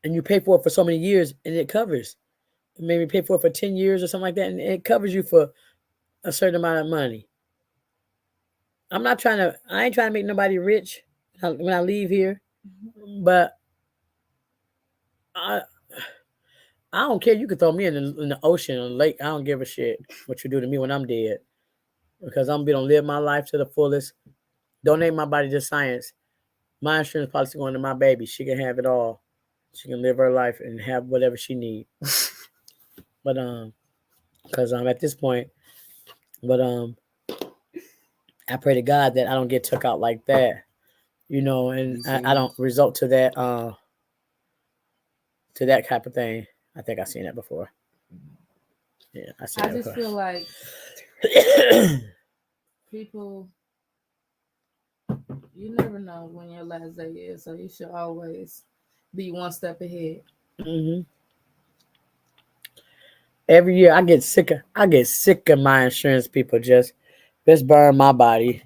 and you pay for it for so many years, and it covers. Maybe pay for it for 10 years or something like that, and it covers you for a certain amount of money. I ain't trying to make nobody rich when I leave here, but I don't care. You can throw me in the ocean or lake. I don't give a shit what you do to me when I'm dead, because I'm gonna live my life to the fullest. Donate my body to science. My insurance policy going to my baby. She can have it all. She can live her life and have whatever she needs. But because I'm at this point, but I pray to God that I don't get took out like that, you know, and I don't result to that type of thing. I think I've seen that before. Yeah, I seen I that just before. feel like people, you never know when your last day is, so you should always be one step ahead. Mm-hmm. Every year I get sick of my insurance people just burn my body.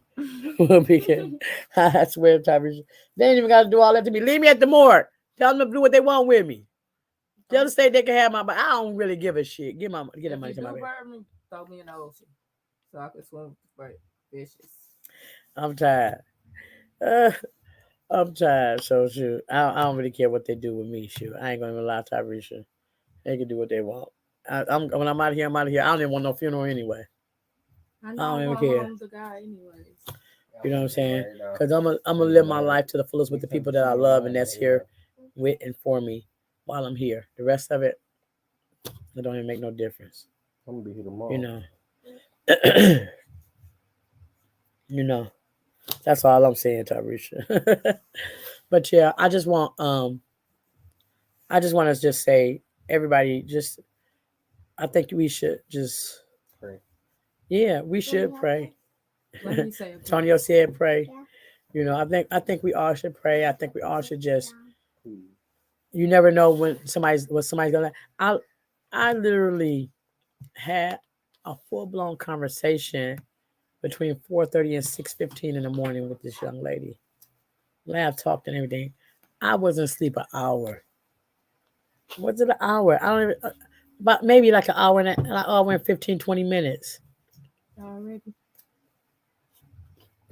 Because I swear, Tyrisha, they ain't even got to do all that to me. Leave me at the morgue. Tell them to do what they want with me. Tell the state they can have my body. I don't really give a shit. Get that If money you to my do baby. burn me, throw me in the ocean so I can swim with the fishes. I'm tired. I'm tired. So shoot, I don't really care what they do with me. Shoot, I ain't gonna even lie, Tyrisha. They can do what they want. When I'm out of here, I'm out of here. I don't even want no funeral anyway. I don't know even I'm care. going home to God anyways. You know what I'm saying? Because I'm gonna live my life to the fullest with the people that I love and that's here with and for me while I'm here. The rest of it don't even make no difference. I'm gonna be here tomorrow. You know. You know. That's all I'm saying, Tyrisha. But yeah, I just want to just say, everybody, I think we should just Pray. Yeah, we should pray. Let me say it. Tonio said pray. Yeah. You know, I think we all should pray. I think we all should just. Please. You never know when somebody's gonna. I literally had a full blown conversation between 4:30 and 6:15 in the morning with this young lady. Laughed, talked, and everything. I wasn't asleep an hour. Was it an hour? I don't even, but maybe like an hour and 15, 20 minutes. Already. It's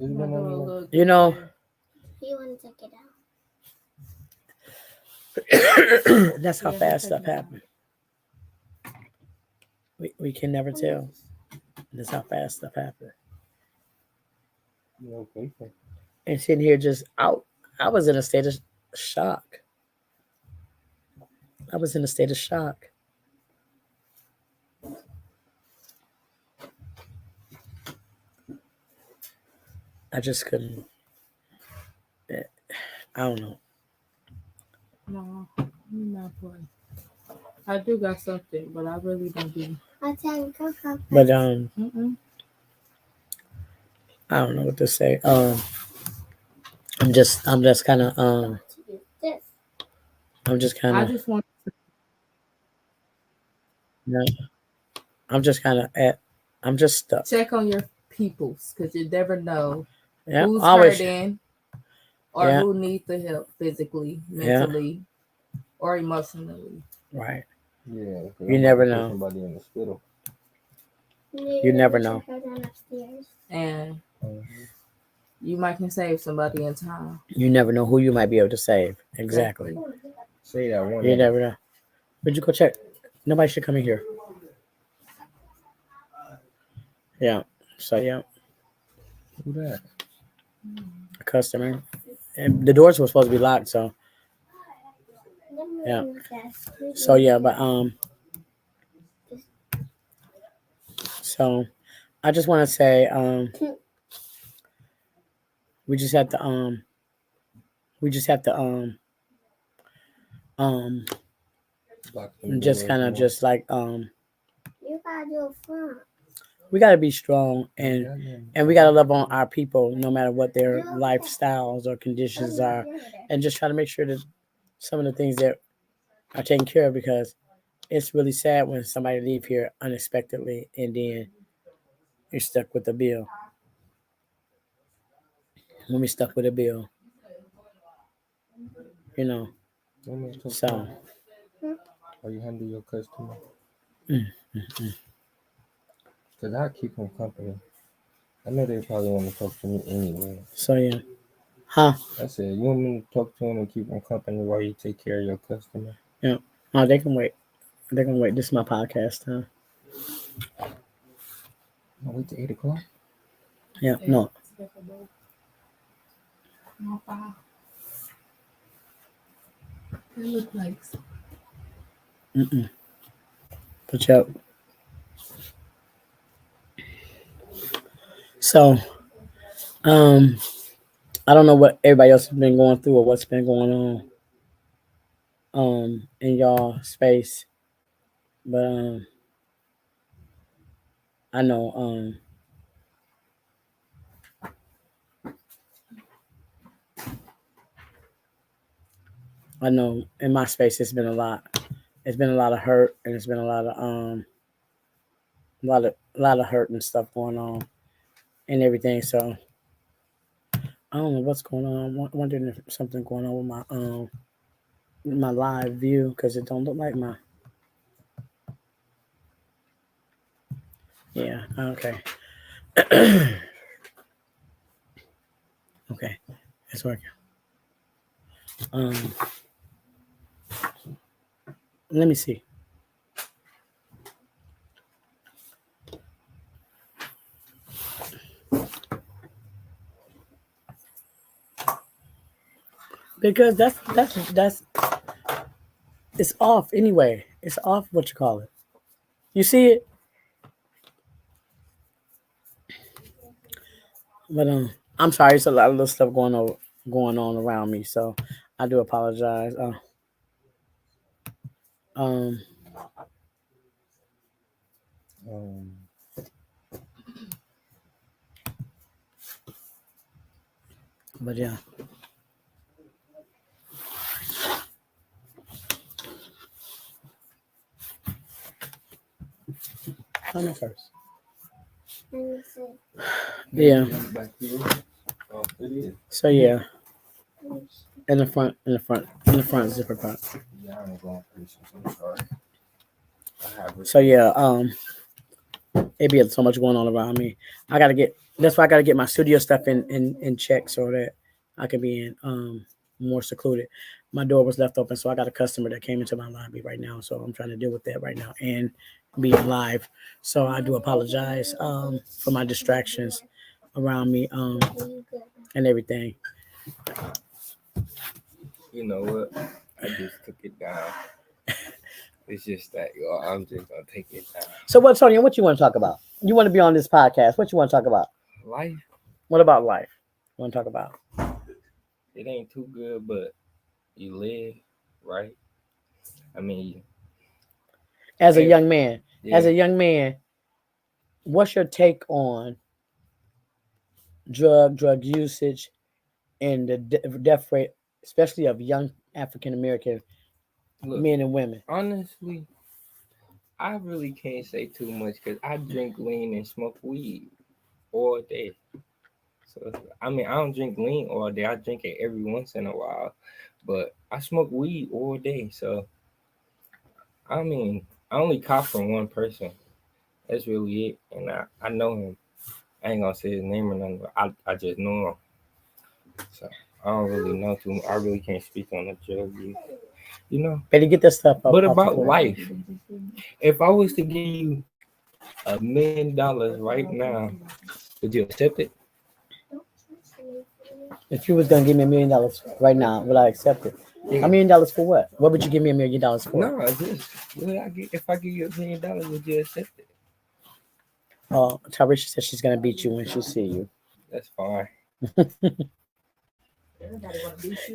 I'm been gonna do a only little You know, You want to take it out? that's how Yeah, fast take stuff it out. happens. We can never tell. That's how fast stuff happens. okay. And sitting here just out, I was in a state of shock. I was in a state of shock. I just couldn't. I don't know. No, I'm not playing. I do got something, but I really don't do. I'll tell you, go. But Mm-mm. I don't know what to say. I'm just kind of This. I'm just kind I of just want I'm just kind of I'm just stuck. to check on your peoples because you never know Yeah, who's always. hurting or Yeah. who needs the help physically, Yeah. mentally, or emotionally. Right. Yeah. You never know. Somebody in the hospital. You never know. And you might can save somebody in time. You never know who you might be able to save. Exactly. Say that one. You never know. Would you go check? Nobody should come in here. Yeah. So yeah, Who that? a customer. And the doors were supposed to be locked, so yeah. So yeah, but so I just want to say we just have to just kind of just like You gotta do it front. we got to be strong and we got to love on our people no matter what their lifestyles or conditions are, and just try to make sure that some of the things that are taken care of, because it's really sad when somebody leave here unexpectedly and then you're stuck with a bill. When we stuck with a bill, you know. So How you handle your customer? mm-hmm. Because I keep them company. I know they probably want to talk to me anyway. So yeah. Huh? I said, you want me to talk to them and keep them company while you take care of your customer? Yeah. Oh, they can wait. They can wait. This is my podcast time. No, wait till 8 o'clock? Yeah. No. It look like Mm-mm. Put you up. So, I don't know what everybody else has been going through or what's been going on, in y'all space, but I know, in my space it's been a lot. It's been a lot of hurt, and it's been a lot of hurt and stuff going on and everything. So I don't know what's going on. I'm wondering if something going on with my live view, because it don't look like my. Yeah. Okay. Okay. It's working. Let me see. Because that's it's off anyway. It's off, what you call it. You see it? But I'm sorry, it's a lot of little stuff going on around me, so I do apologize. But yeah. Come in first. Yeah. So yeah. In the front zipper part. Yeah, I'm going places. I'm sorry. I have it. So yeah, it be so much going on around me. That's why I gotta get my studio stuff in check so that I can be in more secluded. My door was left open, so I got a customer that came into my lobby right now. So I'm trying to deal with that right now and being live. So I do apologize for my distractions around me and everything. You know what? I just took it down. It's just that, yo, I'm just gonna take it down. So what, Sonia? What you want to talk about? You want to be on this podcast? What you want to talk about? Life, What about life? You want to talk about? it ain't too good, but you live, right? I mean, As a Hey, young man, yeah. as a young man, what's your take on drug usage and the death rate, especially of young African American Look, men and women? honestly, I really can't say too much because I drink lean and smoke weed all day. So I mean, I don't drink lean all day. I drink it every once in a while, but I smoke weed all day. So I mean, I only cop from one person. That's really it, and I know him. I ain't gonna say his name or nothing, but I just know him. So I don't really know too much. I really can't speak on the drug use, you know. Better get this stuff up. But off the about floor. life, if I was to give you $1 million right now, would you accept it? If you was gonna give me $1 million right now, would I accept it? $1 million for what? What would you give me $1 million for? No, just if I give you $1 million, would you accept it? Tarisha said she's gonna beat you when she see you. That's fine.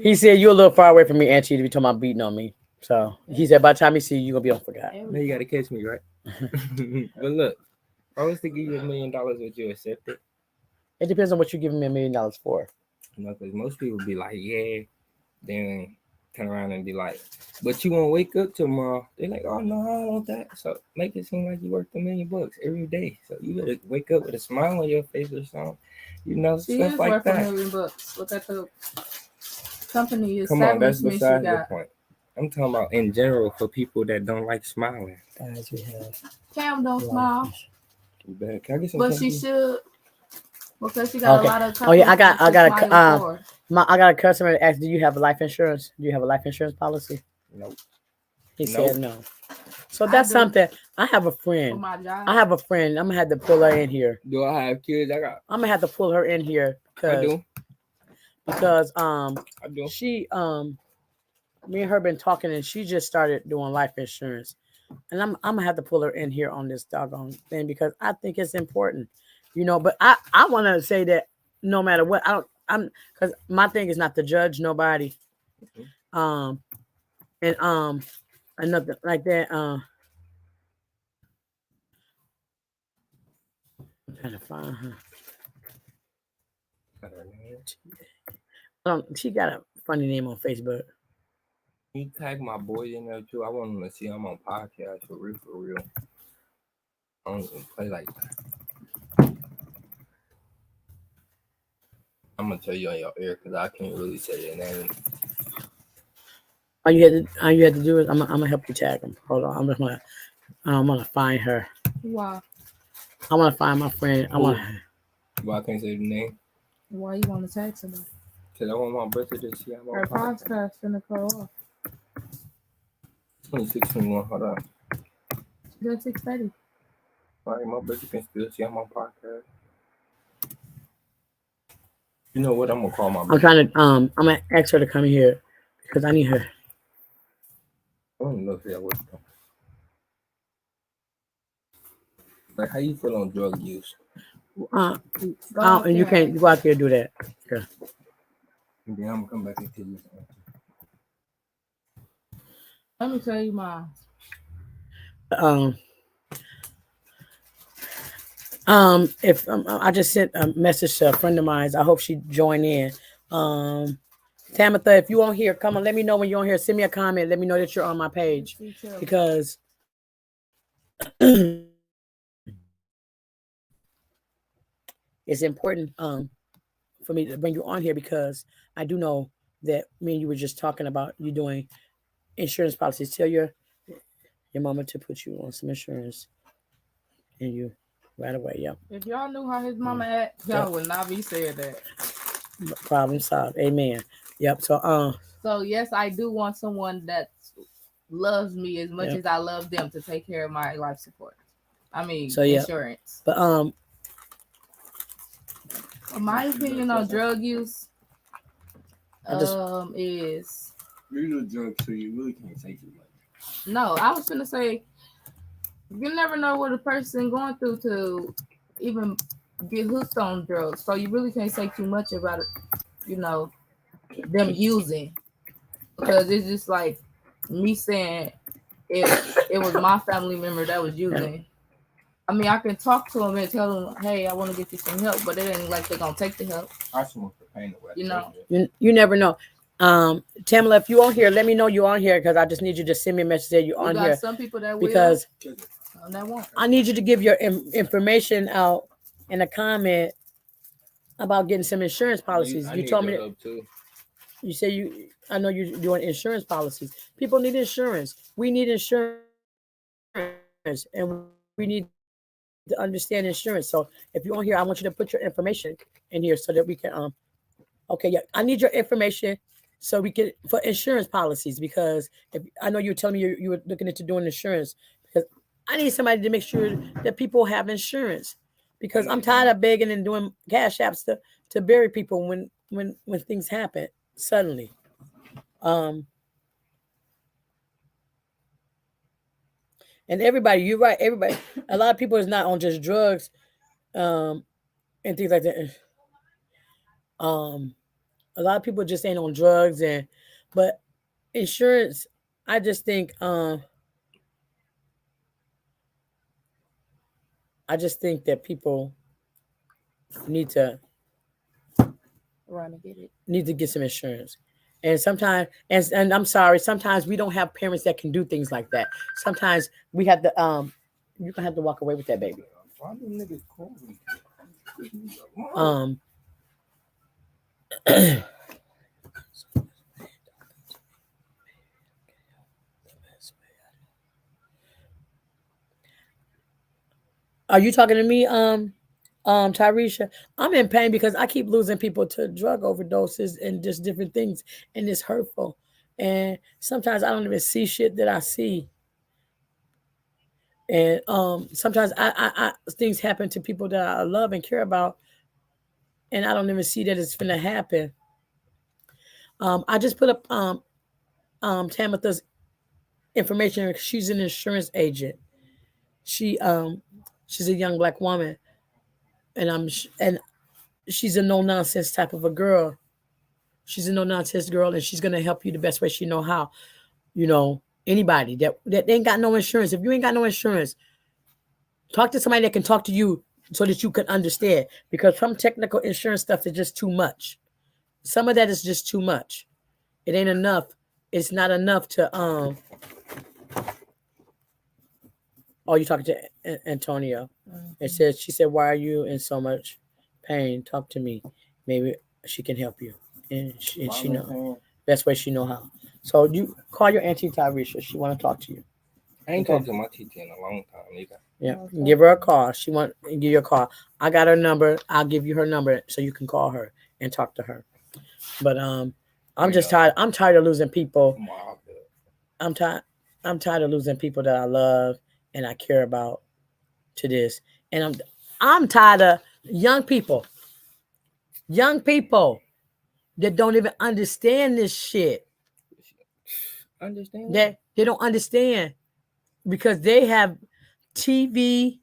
He said you're a little far away from me, Auntie, to be talking about beating on me. So he said by the time he see you, you're gonna be on forgot. Now you gotta catch me, right? But look, if I was to give you $1 million, would you accept it? It depends on what you're giving me $1 million for. You know, because most people be like, yeah, then turn around and be like, but you won't wake up tomorrow. They're like, oh no, I don't want that. So make it seem like you work $1 million every day. So you better wake up with a smile on your face or something. You know, She stuff is like worth that. $1 million. Look at the company Come on, that's establishment she besides the got. point. I'm talking about in general for people that don't like smiling. Guys, we have Cam don't smile, You better, can I get some but she candy? should because she got Okay. a lot of Oh yeah, companies I got that she a smile for. I got a customer that asked, "Do you have a life insurance? Do you have a life insurance policy?" Nope. He Nope. said no. So I that's do. something. I have a For friend. my job. I have a friend. I'm gonna have to pull her in here. Do I have kids? I'm gonna have to pull her in here I do. because I do. she me and her been talking and she just started doing life insurance. And I'm gonna have to pull her in here on this doggone thing because I think it's important, you know. But I want to say that no matter what, I'm because my thing is not to judge nobody, and nothing like that. I'm trying to find her. She got a funny name on Facebook. You tag my boys in there too. I want them to see I'm on podcast for real, for real. I don't even play like that. I'm gonna tell you on your ear because I can't really say your name. All you had to do is I'm gonna help you tag them. Hold on, I'm gonna find her. Why? I want to find my friend. Why I can't say the name? Why you want to tag somebody? Because I want my brother to see I'm on Her podcast. podcast finna go off. 2016 hold on. She got 6:30. All right, my brother can still see I'm on podcast. You know what? I'm gonna call my brother. I'm trying to I'm gonna ask her to come here because I need her. I don't know if that works. Like, how you feel on drug use? And you can't go out there and do that. Yeah. And then I'm gonna come back and tell you something. Let me tell you mine. If I just sent a message to a friend of mine, I hope she joined in. Tamitha, if you on here, come on, let me know when you're on here. Send me a comment. Let me know that you're on my page because it's important for me to bring you on here because I do know that me and you were just talking about you doing insurance policies. Tell your mama to put you on some insurance, and you right away. Yep. If y'all knew how his mama act, y'all would not be saying that. Problem solved. Amen. Yep. So yes, I do want someone that loves me as much as I love them to take care of my life support. I mean, insurance. But my opinion on drug use is you do drugs, so you really can't say too much. no. I was gonna say you never know what a person going through to even get hooked on drugs, so you really can't say too much about it. You know, them using, because it's just like me saying if it was my family member that was using. I mean, I can talk to them and tell them, "Hey, I want to get you some help," but it ain't like they're gonna take the help. I smoke the pain away. You know, you never know. Tamala, if you on here, let me know you on here because I just need you to send me a message that you're on here. Some people that because that won't. I need you to give your information out in a comment about getting some insurance policies. You told me that, you say I know you're doing insurance policies. People need insurance. We need insurance, and we need to understand insurance. So if you're on here, I want you to put your information in here so that we can okay, yeah, I need your information so we can for insurance policies, because if I know you were telling me you were looking into doing insurance, because I need somebody to make sure that people have insurance, because I'm tired of begging and doing cash apps to bury people when things happen suddenly. And everybody, you're right. Everybody, a lot of people is not on just drugs, and things like that. A lot of people just ain't on drugs, but insurance. I just think, that people need to get some insurance. And sometimes, and I'm sorry, sometimes we don't have parents that can do things like that. Sometimes we have to, you're gonna have to walk away with that baby. Are you talking to me, Tyresha? I'm in pain because I keep losing people to drug overdoses and just different things, and it's hurtful. And sometimes I don't even see shit that I see. And sometimes I things happen to people that I love and care about, and I don't even see that it's gonna happen. I just put up Tamitha's information. She's an insurance agent. She's a young Black woman, and she's a no nonsense type of a girl. She's a no nonsense girl, and she's gonna help you the best way she know how. You know, anybody that ain't got no insurance. If you ain't got no insurance, talk to somebody that can talk to you so that you can understand. Because some technical insurance stuff is just too much. Some of that is just too much. It ain't enough. It's not enough to Oh, you're talking to Antonio. Mm-hmm. She said, "Why are you in so much pain? Talk to me. Maybe she can help you." And she know best way she know how. So you call your auntie Tyresha. She want to talk to you. I ain't talked to my teacher in a long time either. Yeah, give her a call. She want to give you a call. I got her number. I'll give you her number so you can call her and talk to her. But I'm just tired. I'm tired of losing people. I'm tired of losing people that I love and I care about to this. And I'm tired of young people that don't even understand this shit. Understand? That they don't understand because they have TV,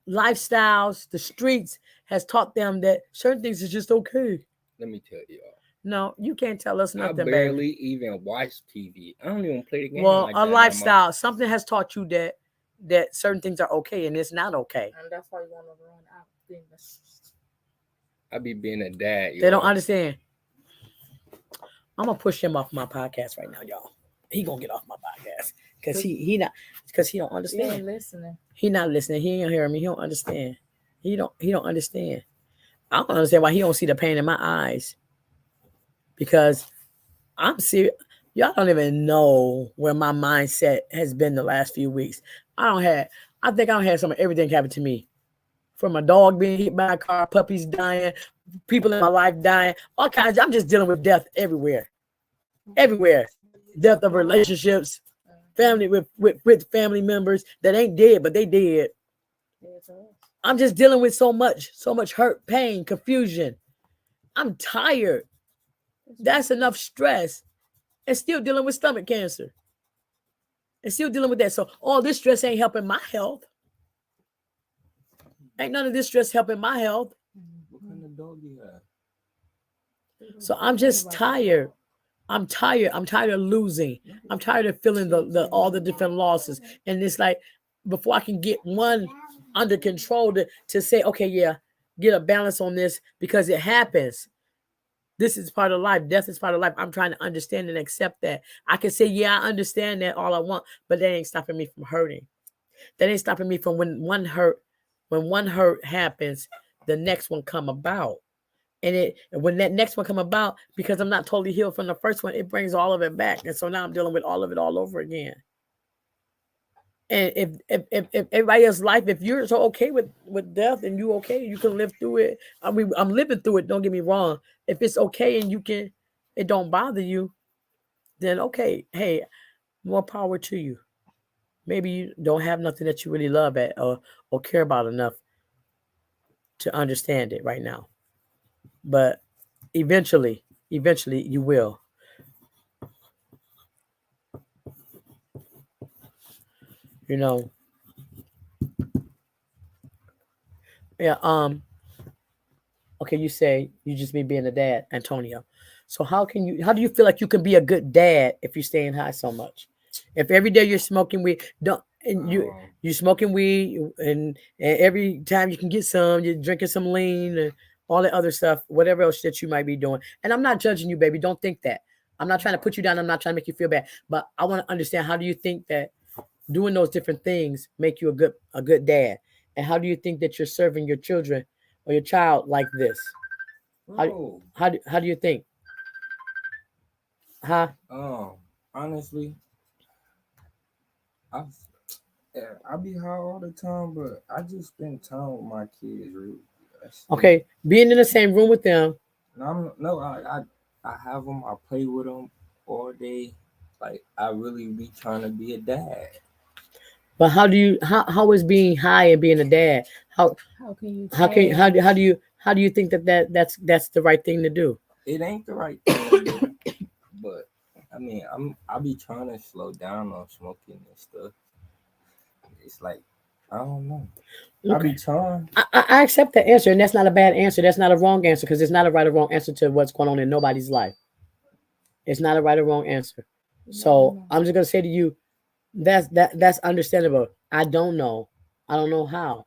lifestyles, the streets has taught them that certain things is just okay. Let me tell you. No, you can't tell us nothing. I barely even watch TV. I don't even play the game. Well, like a lifestyle, something has taught you that certain things are okay and it's not okay. And that's why you want to run out. I be being a dad. They don't understand. I'm gonna push him off my podcast right now, y'all. He gonna get off my podcast because he don't understand. He ain't listening. He not listening. He ain't hearing me. He don't understand. He don't understand. I don't understand why he don't see the pain in my eyes. Because I'm serious. Y'all don't even know where my mindset has been the last few weeks. I think I don't have some of everything happen to me. From a dog being hit by a car, puppies dying, people in my life dying, all kinds. I'm just dealing with death everywhere. Everywhere. Death of relationships, family with family members that ain't dead, but they dead. I'm just dealing with so much hurt, pain, confusion. I'm tired. That's enough stress. And still dealing with stomach cancer. And still dealing with that. So all this stress ain't helping my health. Ain't none of this stress helping my health. What kind of dog you have? So I'm just tired. I'm tired. I'm tired of losing. I'm tired of feeling the all the different losses. And it's like before I can get one under control to say, okay, yeah, get a balance on this because it happens. This is part of life. Death is part of life. I'm trying to understand and accept that. I can say, yeah, I understand that all I want, but that ain't stopping me from hurting. That ain't stopping me from when one hurt happens, the next one come about. And when that next one come about, because I'm not totally healed from the first one, it brings all of it back. And so now I'm dealing with all of it all over again. And if everybody else's life, if you're so okay with death and you okay, you can live through it. I mean, I'm living through it. Don't get me wrong. If it's okay and it don't bother you, then okay. Hey, more power to you. Maybe you don't have nothing that you really love at or care about enough to understand it right now. But eventually you will. You know. Yeah, okay, you say you just be being a dad, Antonio. So how do you feel like you can be a good dad if you're staying high so much? If every day you're smoking weed, you're smoking weed and every time you can get some, you're drinking some lean and all that other stuff, whatever else that you might be doing. And I'm not judging you, baby. Don't think that. I'm not trying to put you down. I'm not trying to make you feel bad. But I want to understand, how do you think that doing those different things make you a good dad? And how do you think that you're serving your children or your child like this? How do you think? Huh? Honestly, I be high all the time, but I just spend time with my kids. Really. Okay, being in the same room with them. I have them. I play with them all day. Like I really be trying to be a dad. But how is being high and being a dad? How do you think that's the right thing to do? It ain't the right thing to do. But I mean, I be trying to slow down on smoking and stuff. It's like, I don't know. Okay. I be trying. I accept that answer, and that's not a bad answer. That's not a wrong answer, because it's not a right or wrong answer to what's going on in nobody's life. It's not a right or wrong answer. So I'm just gonna say to you, that's understandable. I don't know how.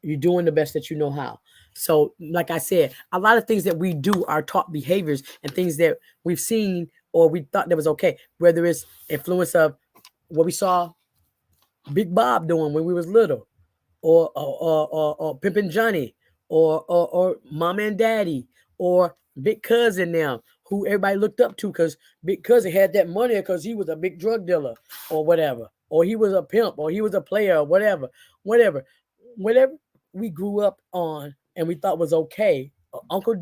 You're doing the best that you know how. So, like I said, a lot of things that we do are taught behaviors and things that we've seen or we thought that was okay. Whether it's influence of what we saw Big Bob doing when we was little, or Pimpin' Johnny, or Mama and Daddy, or Big Cousin now, who everybody looked up to because Big Cousin had that money because he was a big drug dealer or whatever, or he was a pimp, or he was a player, or whatever we grew up on and we thought was okay. Uncle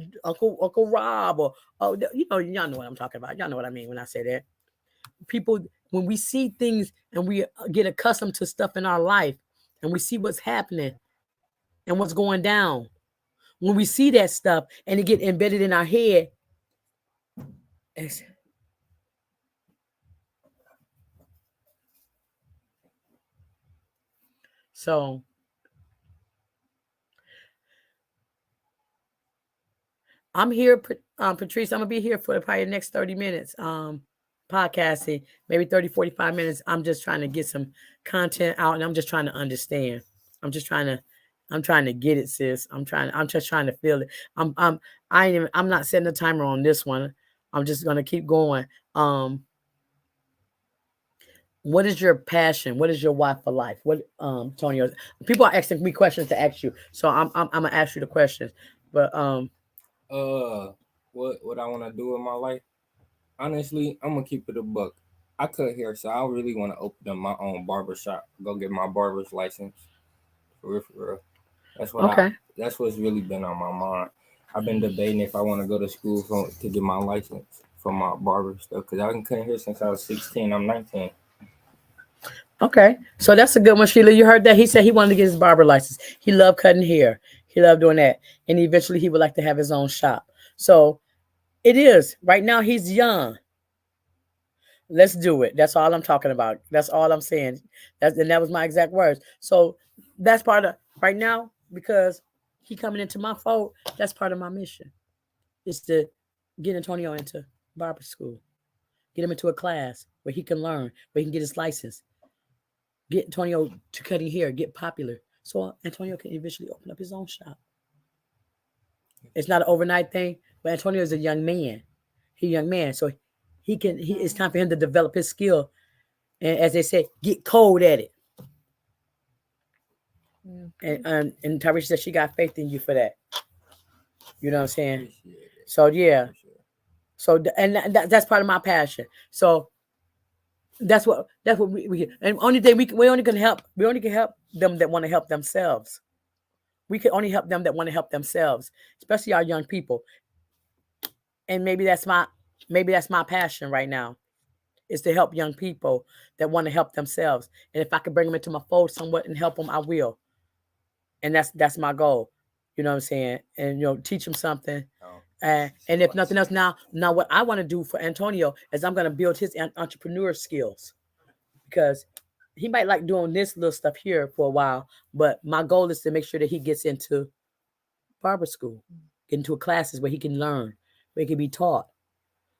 Rob, or y'all know what I'm talking about. Y'all know what I mean when I say that. People, when we see things and we get accustomed to stuff in our life and we see what's happening and what's going down, when we see that stuff and it get embedded in our head, so I'm here, Patrice. I'm gonna be here for probably the next 30 minutes. Podcasting, maybe 30, 45 minutes. I'm just trying to get some content out, and I'm just trying to understand. I'm trying to get it, sis. I'm just trying to feel it. I'm not setting a timer on this one. I'm just gonna keep going. What is your passion? What is your why for life? What, Tonio? People are asking me questions to ask you, so I'm gonna ask you the questions. But what I want to do in my life? honestly, I'm gonna keep it a buck. I cut hair, so I really want to open up my own barber shop. Go get my barber's license. For real, for real. That's what Okay. That's what's really been on my mind. I've been debating if I want to go to school to get my license for my barber stuff because I've been cutting hair since I was 16. I'm 19. Okay. So that's a good one, Sheila. You heard that? He said he wanted to get his barber license. He loved cutting hair. He loved doing that. And eventually he would like to have his own shop. So it is. Right now he's young. Let's do it. That's all I'm talking about. That's all I'm saying. That was my exact words. So that's part of right now, because he coming into my fold, that's part of my mission. Is to get Antonio into barber school. Get him into a class where he can learn, where he can get his license. Get Antonio to cutting hair, get popular. So Antonio can eventually open up his own shop. It's not an overnight thing, but Antonio is a young man. He's a young man. So it's time for him to develop his skill. And as they say, get cold at it. And Tyrese said she got faith in you for that. You know what I'm saying? Appreciate it. So yeah. For sure. So that's part of my passion. So that's what we and only thing we only can help them that want to help themselves. We can only help them that want to help themselves, especially our young people. And maybe that's my passion right now, is to help young people that want to help themselves. And if I can bring them into my fold somewhat and help them, I will. And that's my goal. You know what I'm saying? And teach them something. And if nothing else, now what I want to do for Antonio is I'm going to build his entrepreneur skills, because he might like doing this little stuff here for a while, but my goal is to make sure that he gets into barber school, get into classes where he can learn, where he can be taught,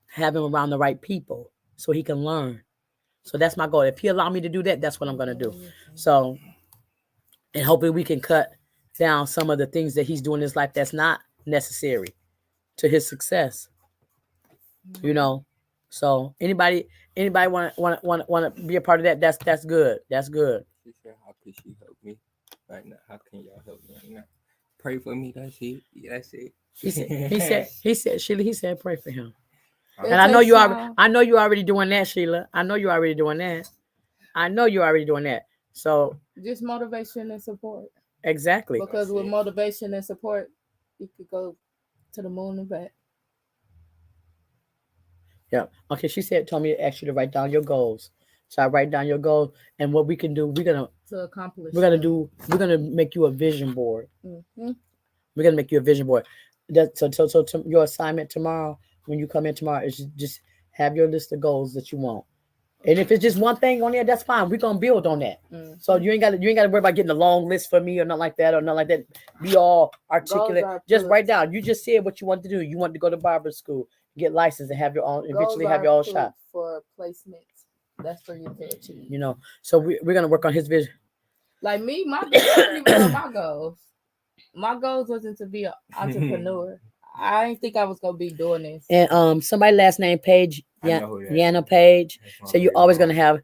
have him around the right people so he can learn. So that's my goal. If he allow me to do that, that's what I'm going to do. So, and hopefully we can cut down some of the things that he's doing in his life that's not necessary to his success. So anybody want to be a part of that? That's good. That's good. She said, "How could she help me right now? How can y'all help me right now? Pray for me. That's it. Yeah, that's it." He said, pray for him. And I know you already doing that, Sheila. I know you already doing that. So just motivation and support. Exactly. Because with motivation and support, you could go to the moon and back. Yeah. Okay. She told me to ask you to write down your goals. So I write down your goals, and what we can do, we're gonna make you a vision board. Mm-hmm. We're gonna make you a vision board. So your assignment tomorrow, when you come in tomorrow, is just have your list of goals that you want. And if it's just one thing on there, that's fine. We're gonna build on that. Mm-hmm. So you ain't gotta worry about getting a long list for me or nothing like that. Be all articulate. Just write down. You just said what you want to do. You want to go to barber school, get licensed, and have your own. Eventually, have your own shop. For placements, that's for you to achieve. So we're gonna work on his vision. Like me, my goals. My goals wasn't to be an entrepreneur. I didn't think I was gonna be doing this. And somebody last name Page, Yana Page. So you're always gonna have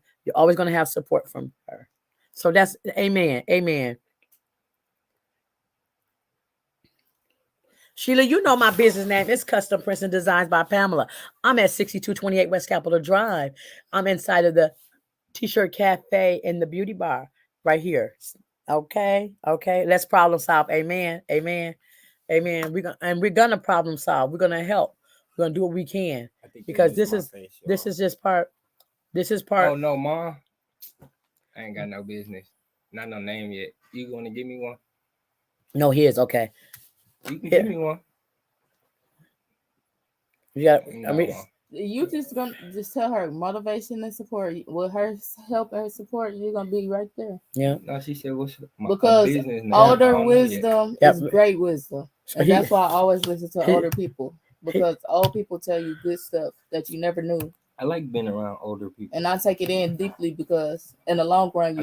support from her. So that's amen. Sheila, you know my business name. It's Custom Prints and Designs by Pamela. I'm at 6228 West Capitol Drive. I'm inside of the T-shirt cafe and the beauty bar right here. Okay. Let's problem solve. Amen. We're gonna problem solve. We're gonna help. We're gonna do what we can, because this is part. Oh no, Mom. I ain't got no business. Not no name yet. You gonna give me one? No, he is okay. You can give me one. You just gonna tell her motivation and support. With her help and support, you're gonna be right there. Yeah. No, she said, "What's because business name?" Older wisdom is great wisdom, and that's why I always listen to older people, because old people tell you good stuff that you never knew. I like being around older people, and I take it in deeply, because in the long run,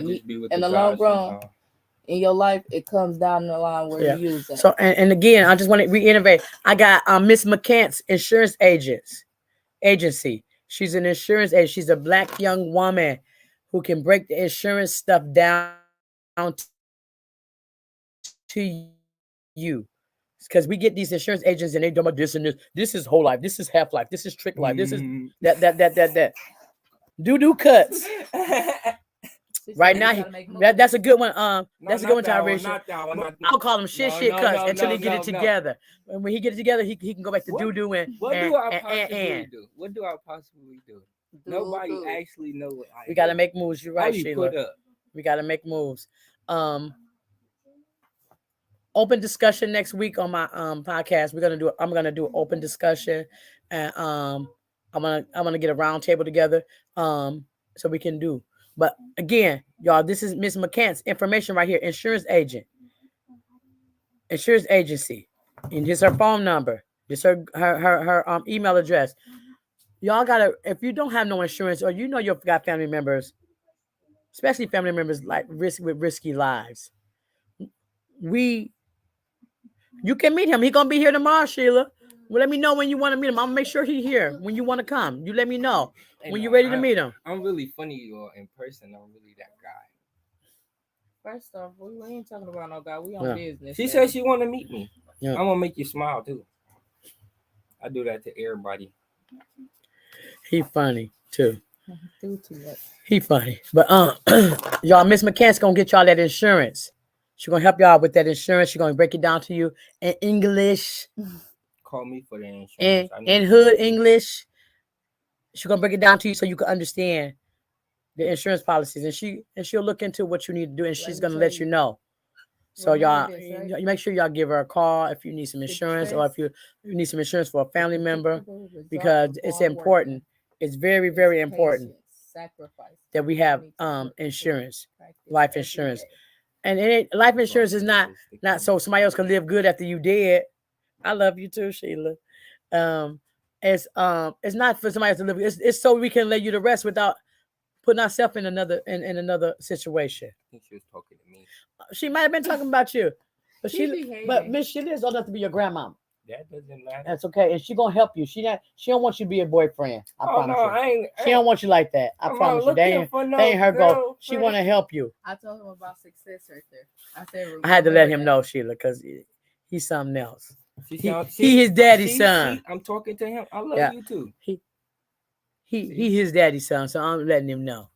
in your life, it comes down the line where you use it. So and again, I just want to reiterate. I got Miss McCants Insurance Agency. She's an insurance agent. She's a Black young woman who can break the insurance stuff down to you. because we get these insurance agents and they talk about this and this. This is whole life. This is half life. This is trick life. This is that. Do cuts. Right now, that's a good one. That's a good one, Tyra. I'll call him shit cuts until he get it together. And when he get it together, he can go back to doo and What do I possibly do? What do I possibly do? Nobody actually know what I we gotta make moves. You're right, you Sheila. put up? We gotta make moves. Open discussion next week on my podcast. I'm gonna do an open discussion, and I'm gonna get a round table together so we can do. But again, y'all, this is Miss McCants information right here. Insurance agent, insurance agency, and here's her phone number. This her email address. Y'all gotta, if you don't have no insurance or you know you've got family members, especially family members like risky lives, you can meet him. He's gonna be here tomorrow, Sheila. Well, let me know when you want to meet him. I'm gonna make sure he's here when you want to come. You let me know when you're ready to meet him. I'm really funny in person. I'm really that guy. First off, we ain't talking about no guy. We on business. She said she want to meet me. Yeah. I'm gonna make you smile too. I do that to everybody. He funny too. Do too much. He funny, but y'all, Miss McCants gonna get y'all that insurance. She's gonna help y'all with that insurance. She's gonna break it down to you in English, Call me for the insurance. in hood English. She's gonna break it down to you so you can understand the insurance policies, and she'll look into what you need to do, and she's gonna let you know. So y'all, you make sure y'all give her a call if you need some insurance, or if you need some insurance for a family member, because it's important. It's very, very important that we have insurance, life insurance. And life insurance is not so somebody else can live good after you dead. I love you too, Sheila. It's not for somebody else to live. It's so we can lay you to rest without putting ourselves in another situation. I think she was talking to me. She might have been talking about you, but behaving. Miss Sheila is old enough to be your grandma. That doesn't matter. That's okay, and she gonna help you. She don't want you to be a boyfriend. I promise you. I ain't. She don't want you like that. I promise you. They ain't her goal. She want to help you. I told him about success right there. I said I had to let him know, Sheila, because he's something else. He his daddy's son. I'm talking to him. I love you too. He his daddy's son, so I'm letting him know.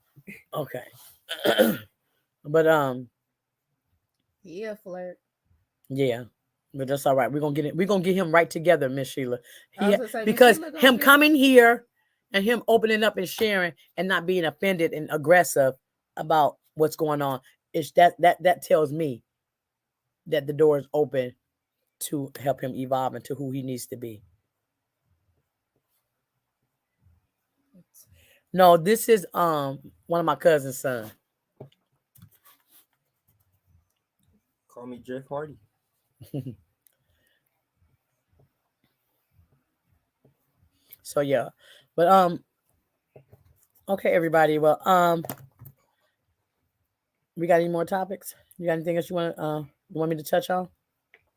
Okay. But yeah, flirt. Yeah. But that's all right. We're gonna get it. We're gonna get him right together, Miss Sheila. Say, because him coming here and him opening up and sharing and not being offended and aggressive about what's going on, is that tells me that the door is open to help him evolve into who he needs to be. No, this is one of my cousin's son. Call me Jeff Hardy. So yeah, but okay, everybody. Well, we got any more topics? You got anything else you want me to touch on?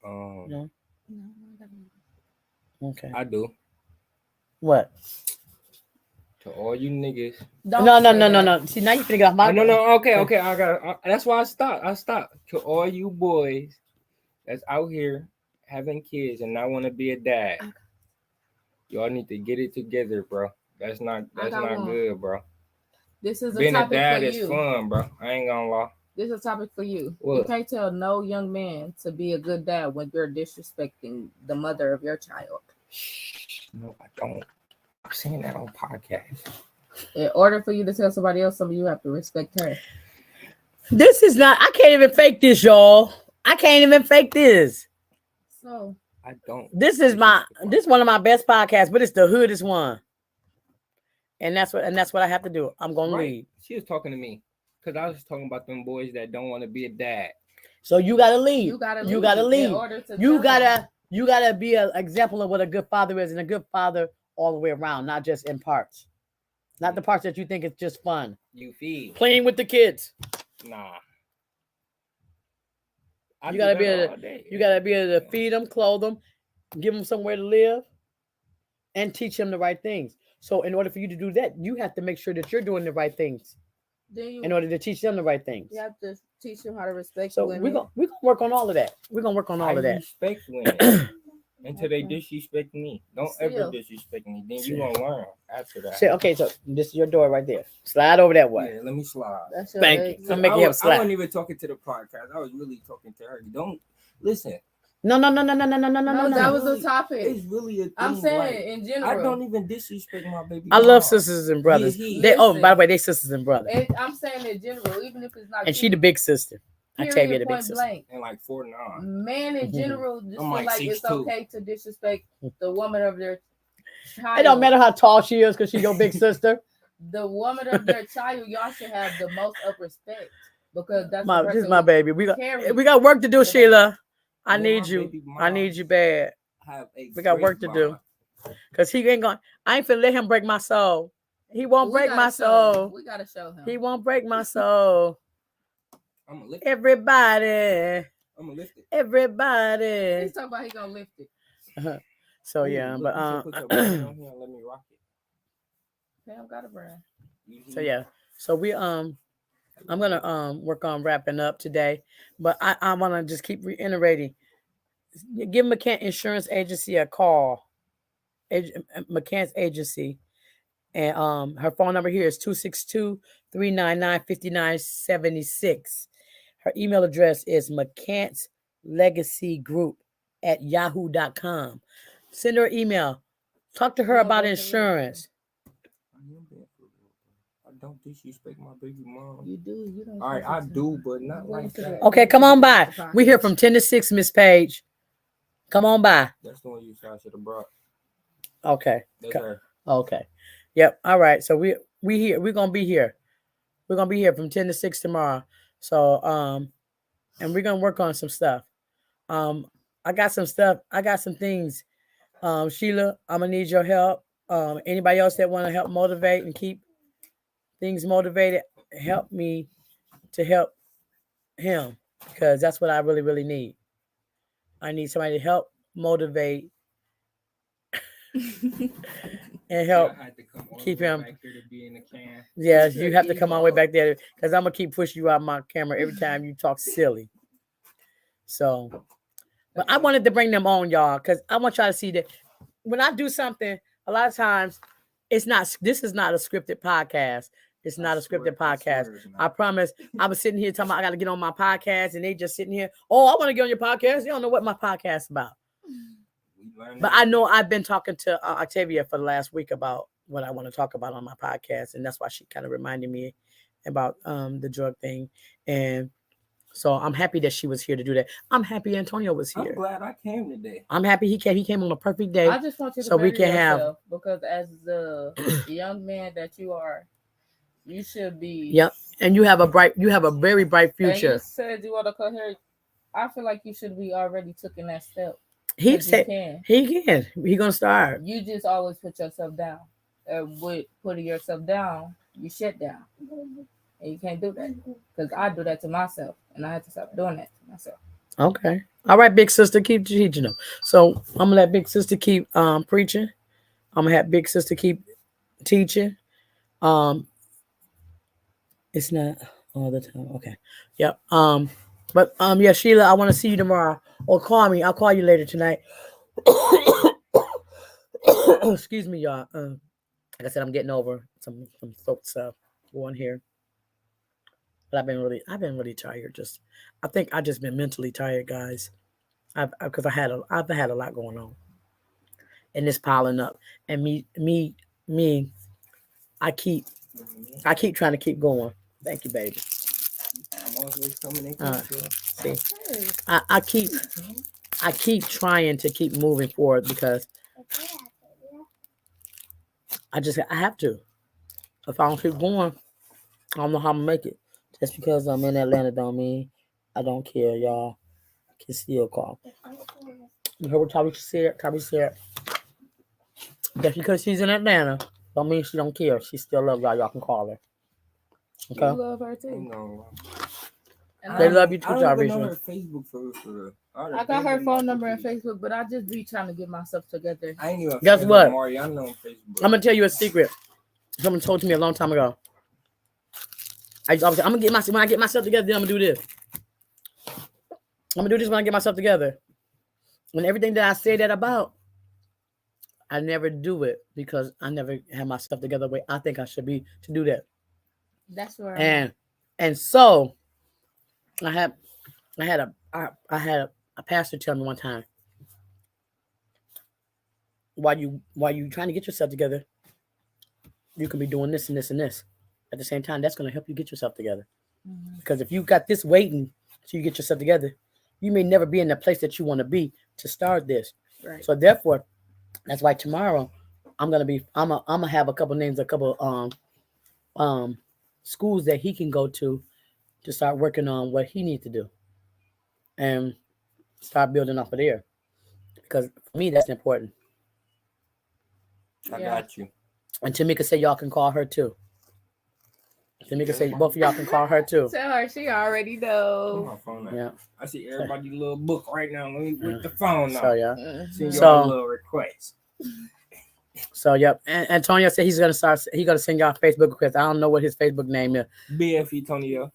No. Okay. I do. What? To all you niggas. No. See, now you finna get off my. No. Okay. I got. That's why I stopped. To all you boys that's out here having kids and not want to be a dad, y'all need to get it together, bro. That's not good, bro. This is being a topic a dad for is you. Fun, bro. I ain't gonna lie. This is a topic for you. What? You can't tell no young man to be a good dad when you're disrespecting the mother of your child. No, I don't. I'm saying that on podcast. In order for you to tell somebody else something, you have to respect her. This is not. I can't even fake this, y'all. I can't even fake this. So I don't. This is one of my best podcasts, but it's the hoodest one. And that's what I have to do. I'm gonna leave. She was talking to me because I was talking about them boys that don't want to be a dad. So you gotta leave. You gotta leave. In order to You gotta be an example of what a good father is, and a good father all the way around, not just in parts. Not the parts that you think is just fun. You feed. Playing with the kids. Nah. You gotta be able to feed them, clothe them, give them somewhere to live, and teach them the right things. So in order for you to do that, you have to make sure that you're doing the right things in order to teach them the right things. You have to teach them how to respect So women. we're gonna work on all of that. We're gonna work on all I of that. respect women until they Okay. disrespect me. Don't Still. ever disrespect me. Then you gonna learn after that. So, okay, so this is your door right there. Slide over that way. Yeah, let me slide. That's your Thank you. exit. I'm making him I slide. wasn't even talking to the podcast. I was really talking to her. Don't listen. No. No, that was Really, the topic. It's really a thing. I'm saying like, in I general. don't even disrespect my baby. I love mom. sisters and brothers. Yeah, They Listen. by the way, they sisters and brothers. I'm saying in general, even if it's not. And she the big sister. I tell you, period, the big point sister. blank. And like 4'9". Men in Mhm. general just I'm feel like like it's 6'2". okay to disrespect the woman of their child. It don't matter how tall she is because she's your big sister. The woman of their child, y'all should have the most of respect because that's the This person is my who baby. We carries got work to do, the- Sheila. I Me and need my you. baby I mom need you bad. have a We got great work to do. bond. Cause he ain't gonna. I ain't finna let him break my soul. He won't We break gotta my show him. soul. We gotta show him. He won't break my soul. I'm gonna lift it. Everybody, I'm gonna lift it. everybody. He's talking about he gonna lift it. So Ooh, yeah, look, but you should put your brand on here and let me rock it. Damn, got a brand. so yeah. So we I'm gonna work on wrapping up today, but I wanna just keep reiterating. Give McCann Insurance Agency a call. McCann's agency. And her phone number here is 262-399-5976. Her email address is mccantslegacygroup@yahoo.com. Send her an email. Talk to her Yeah, about that's a real insurance. I don't disrespect my baby mom. You do. You don't. All right, I do, but not Wait like till that. the- Okay, come on by. We here from 10 to 6, Miss Page. Come on by. That's the one you said I should have brought. Okay. That's her. Okay. Yep. All right. So we here. We're gonna be here. We're gonna be here from 10 to 6 tomorrow. So and we're gonna work on some stuff. I got some stuff. I got some things. Sheila, I'm gonna need your help. Anybody else that want to help motivate and keep things motivated, help me to help him because that's what I really, really need. I need somebody to help motivate and help I had to come all keep the way him. back here to be in the can. Yeah, you have to come all the way back there because I'm gonna keep pushing you out my camera every time you talk silly. So, but I wanted to bring them on, y'all, because I want y'all to see that when I do something, a lot of times it's not. This is not a scripted podcast. It's not a scripted podcast. I promise. I was sitting here talking about I got to get on my podcast, and they just sitting here. Oh, I want to get on your podcast. They don't know what my podcast is about. But I know I've been talking to Octavia for the last week about what I want to talk about on my podcast, and that's why she kind of reminded me about the drug thing. And so I'm happy that she was here to do that. I'm happy Antonio was I'm here. glad I came today. I'm happy he came. He came on a perfect day. I just want you to So we better can have- yourself because as the young man that you are, you should be. Yep. And you have a very bright And you future. said you want to come here. I feel like you should be already taking that step. He 'Cause said you can. he can. He gonna start. You just always put yourself down. And with putting yourself down, you shut down. And you can't do that. Because I do that to myself. And I had to stop doing that to myself. Okay. All right, big sister, keep teaching them. So I'm gonna let big sister keep preaching. I'm gonna have big sister keep teaching. It's not all the time. Okay. Yep. But yeah, Sheila, I want to see you tomorrow. Or call me. I'll call you later tonight. Excuse me, y'all. Like I said, I'm getting over some throat stuff going here. But I've been really tired. I think I just been mentally tired, guys. Because I've had a lot going on, and it's piling up. And me, I keep trying to keep going. Thank you, baby. I'm always coming in. See, I keep trying to keep moving forward because I have to. If I don't keep going, I don't know how I'm gonna make it. Just because I'm in Atlanta don't mean I don't care, y'all. I can still call. You heard what Tabby said? Tabby said, just because she's in Atlanta don't mean she don't care. She still love y'all. Y'all can call her. You Okay? love her too. And They I- love you too, I don't even Jarvis. know her Facebook for real. I got her phone number and Facebook, but I just be trying to get myself together. I ain't even. Guess friends what? with Mariana on Facebook. I'm gonna tell you a secret. Someone told to me a long time ago. I'm gonna get myself when I get myself together. Then I'm gonna do this. I'm gonna do this when I get myself together. And everything that I say that about, I never do it because I never have myself together the way I think I should be to do that. That's where And so I had a pastor tell me one time, while you trying to get yourself together, you can be doing this and this and this at the same time. That's going to help you get yourself together. Because if you got this waiting till you get yourself together, you may never be in the place that you want to be to start this. Right. So therefore, that's why tomorrow I'm gonna have a couple names, a couple schools that he can go to start working on what he needs to do and start building off of there. Because for me, that's important. I got you. And Tamika said y'all can call her too. Tamika said both of y'all can call her too. Tell her she already know. My phone now. Yeah. I see everybody's little book right now. Let me with the phone now. So yeah. Send So- y'all a little request. So yep. And Antonio said he's gonna send y'all a Facebook request. I don't know what his Facebook name is. BFE Tonyo.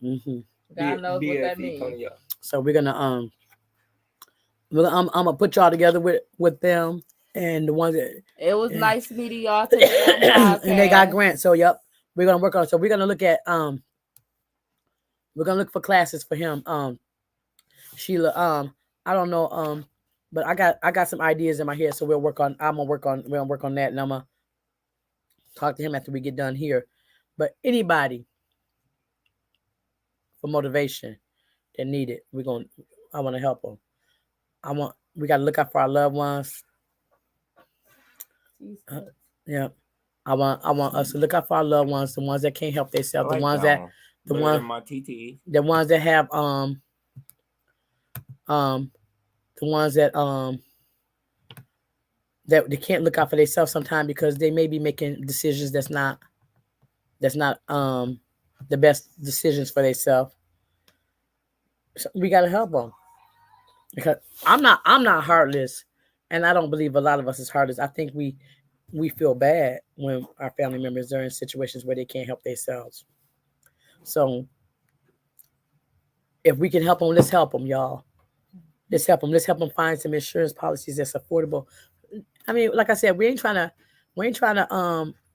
Mm-hmm. God knows what that BFE means. Tonyo. So we're gonna I'm gonna put y'all together with them and the ones that It was nice meeting y'all today on and they got podcast. grants. So yep, we're gonna work on it. So we're gonna look at we're gonna look for classes for him. Sheila, I don't know, but I got some ideas in my head. So we'll work on we're gonna work on that, and I'm gonna talk to him after we get done here. But anybody for motivation that need it, I want to help them. We got to look out for our loved ones. Yeah, I want us to look out for our loved ones, the ones that can't help themselves, the ones that my TT. the ones that have the ones that that they can't look out for themselves sometimes because they may be making decisions that's not the best decisions for themselves. So we gotta help them because I'm not heartless, and I don't believe a lot of us is heartless. I think we feel bad when our family members are in situations where they can't help themselves. So if we can help them, let's help them, y'all. Let's help them. Let's help them find some insurance policies that's affordable. I mean, like I said, we ain't trying to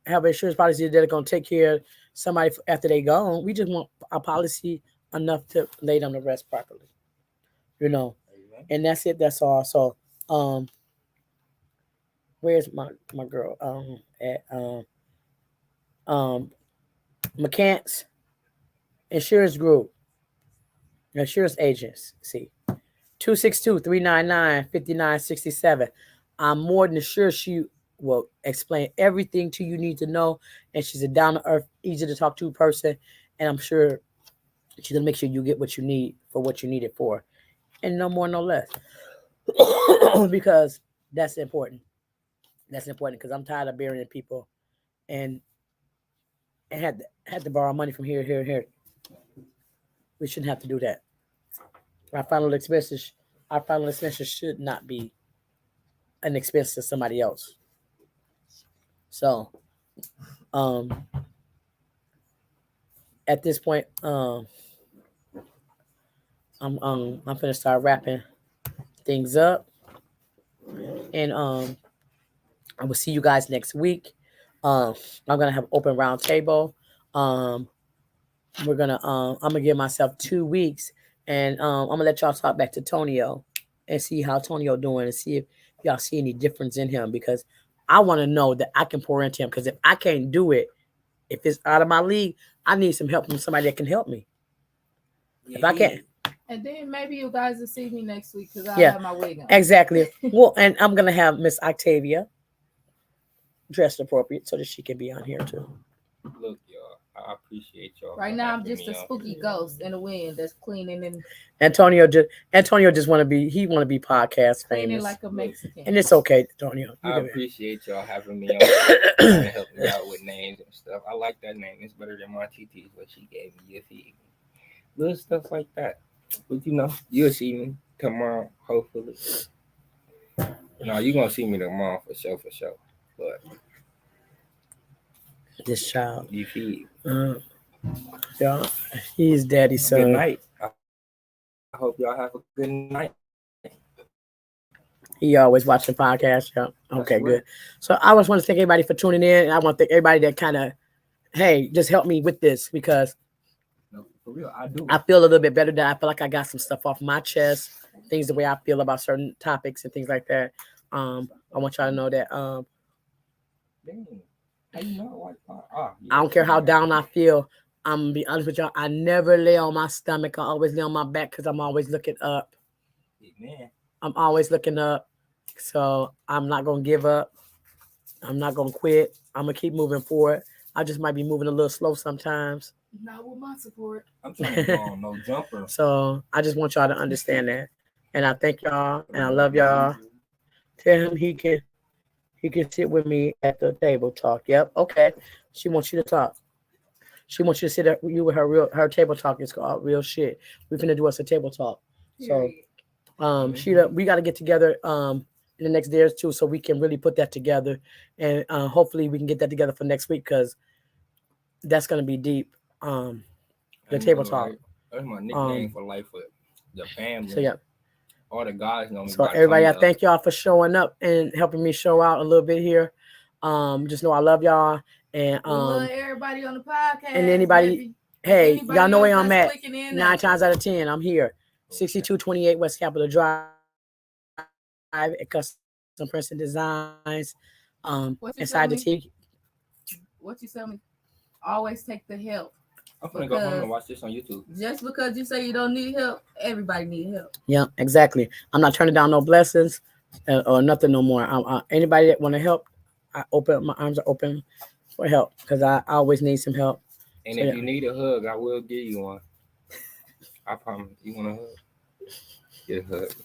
have insurance policies that are gonna take care of somebody after they gone. We just want a policy enough to lay them to rest properly, and that's it. That's all. So, where's my girl? At McCants Insurance Group, insurance agents. See. 262-399-5967. I'm more than sure she will explain everything to you need to know. And she's a down-to-earth, easy to talk to person. And I'm sure she's going to make sure you get what you need for what you need it for. And no more, no less. Because that's important. That's important because I'm tired of burying people and had to borrow money from here. We shouldn't have to do that. Our final expenses should not be an expense to somebody else. So, at this point, I'm gonna start wrapping things up, and I will see you guys next week. I'm gonna have open round table. I'm gonna give myself 2 weeks. And I'm gonna let y'all talk back to Tonio and see how Tonio doing and see if y'all see any difference in him because I want to know that I can pour into him because if I can't do it, if it's out of my league, I need some help from somebody that can help me. If I can't. And then maybe you guys will see me next week because I'll Yeah. have my wig on. Exactly. Well, and I'm gonna have Miss Octavia dressed appropriate so that she can be on here too. Look, y'all, I appreciate y'all. Right for now, I'm having just me a on spooky here. ghost in the wind that's cleaning and Antonio just want to be podcast cleaning famous, like a Mexican. and it's okay, Antonio. I appreciate y'all having me on trying to help me out with names and stuff. I like that name. It's better than my TT's what she gave me. You feel me? Little stuff like that. But you'll see me tomorrow, hopefully. No, you're gonna see me tomorrow for sure. But This child. you feel Yeah, he's daddy's Good son. night. I hope y'all have a good night. He always watching podcasts. Yeah. Okay, That's good. right. So I just want to thank everybody for tuning in. And I want to thank everybody that kind of, hey, just help me with this because No, for real, I do. I feel a little bit better. That I feel like I got some stuff off my chest, things the way I feel about certain topics and things like that. I want y'all to know that Dang. How you know white pie? Ah, I don't care how down I feel. I'm gonna be honest with y'all. I never lay on my stomach. I always lay on my back because I'm always looking up. Man. I'm always looking up. So I'm not gonna give up. I'm not gonna quit. I'm gonna keep moving forward. I just might be moving a little slow sometimes. Not with my support. I'm trying to go on no jumper. So I just want y'all to understand that. And I thank y'all and I love y'all. Tell him he can sit with me at the table talk. Yep. Okay. She wants you to talk. She wants you to sit at you with her table talk. It's called real shit. We're gonna do us a table talk. So Sheila, we gotta get together in the next day or two so we can really put that together. And hopefully we can get that together for next week because that's gonna be deep. The table talk. Right. That's my nickname for life with the family. So yeah. All the guys know me. So everybody, I thank y'all for showing up and helping me show out a little bit here. Just know I love y'all. And we love everybody on the podcast. And anybody, baby. hey, Anybody y'all know where else I'm that's at. clicking in 9 there. times out of 10, I'm here. 6228 West Capitol Drive at Custom Prints and Designs. Inside the T. What you tell me? Always take the help. I'm gonna go home and watch this on YouTube. Just because you say you don't need help, everybody need help. Yeah, exactly. I'm not turning down no blessings or nothing no more. Anybody that want to help, my arms are open for help because I always need some help. And so, if you need a hug, I will give you one. I promise. You want a hug? Get a hug.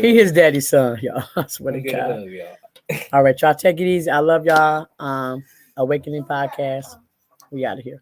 He his daddy's son, y'all. I swear to God. Hug, y'all. All right, y'all. Take it easy. I love y'all. Awakening Podcast. We out of here.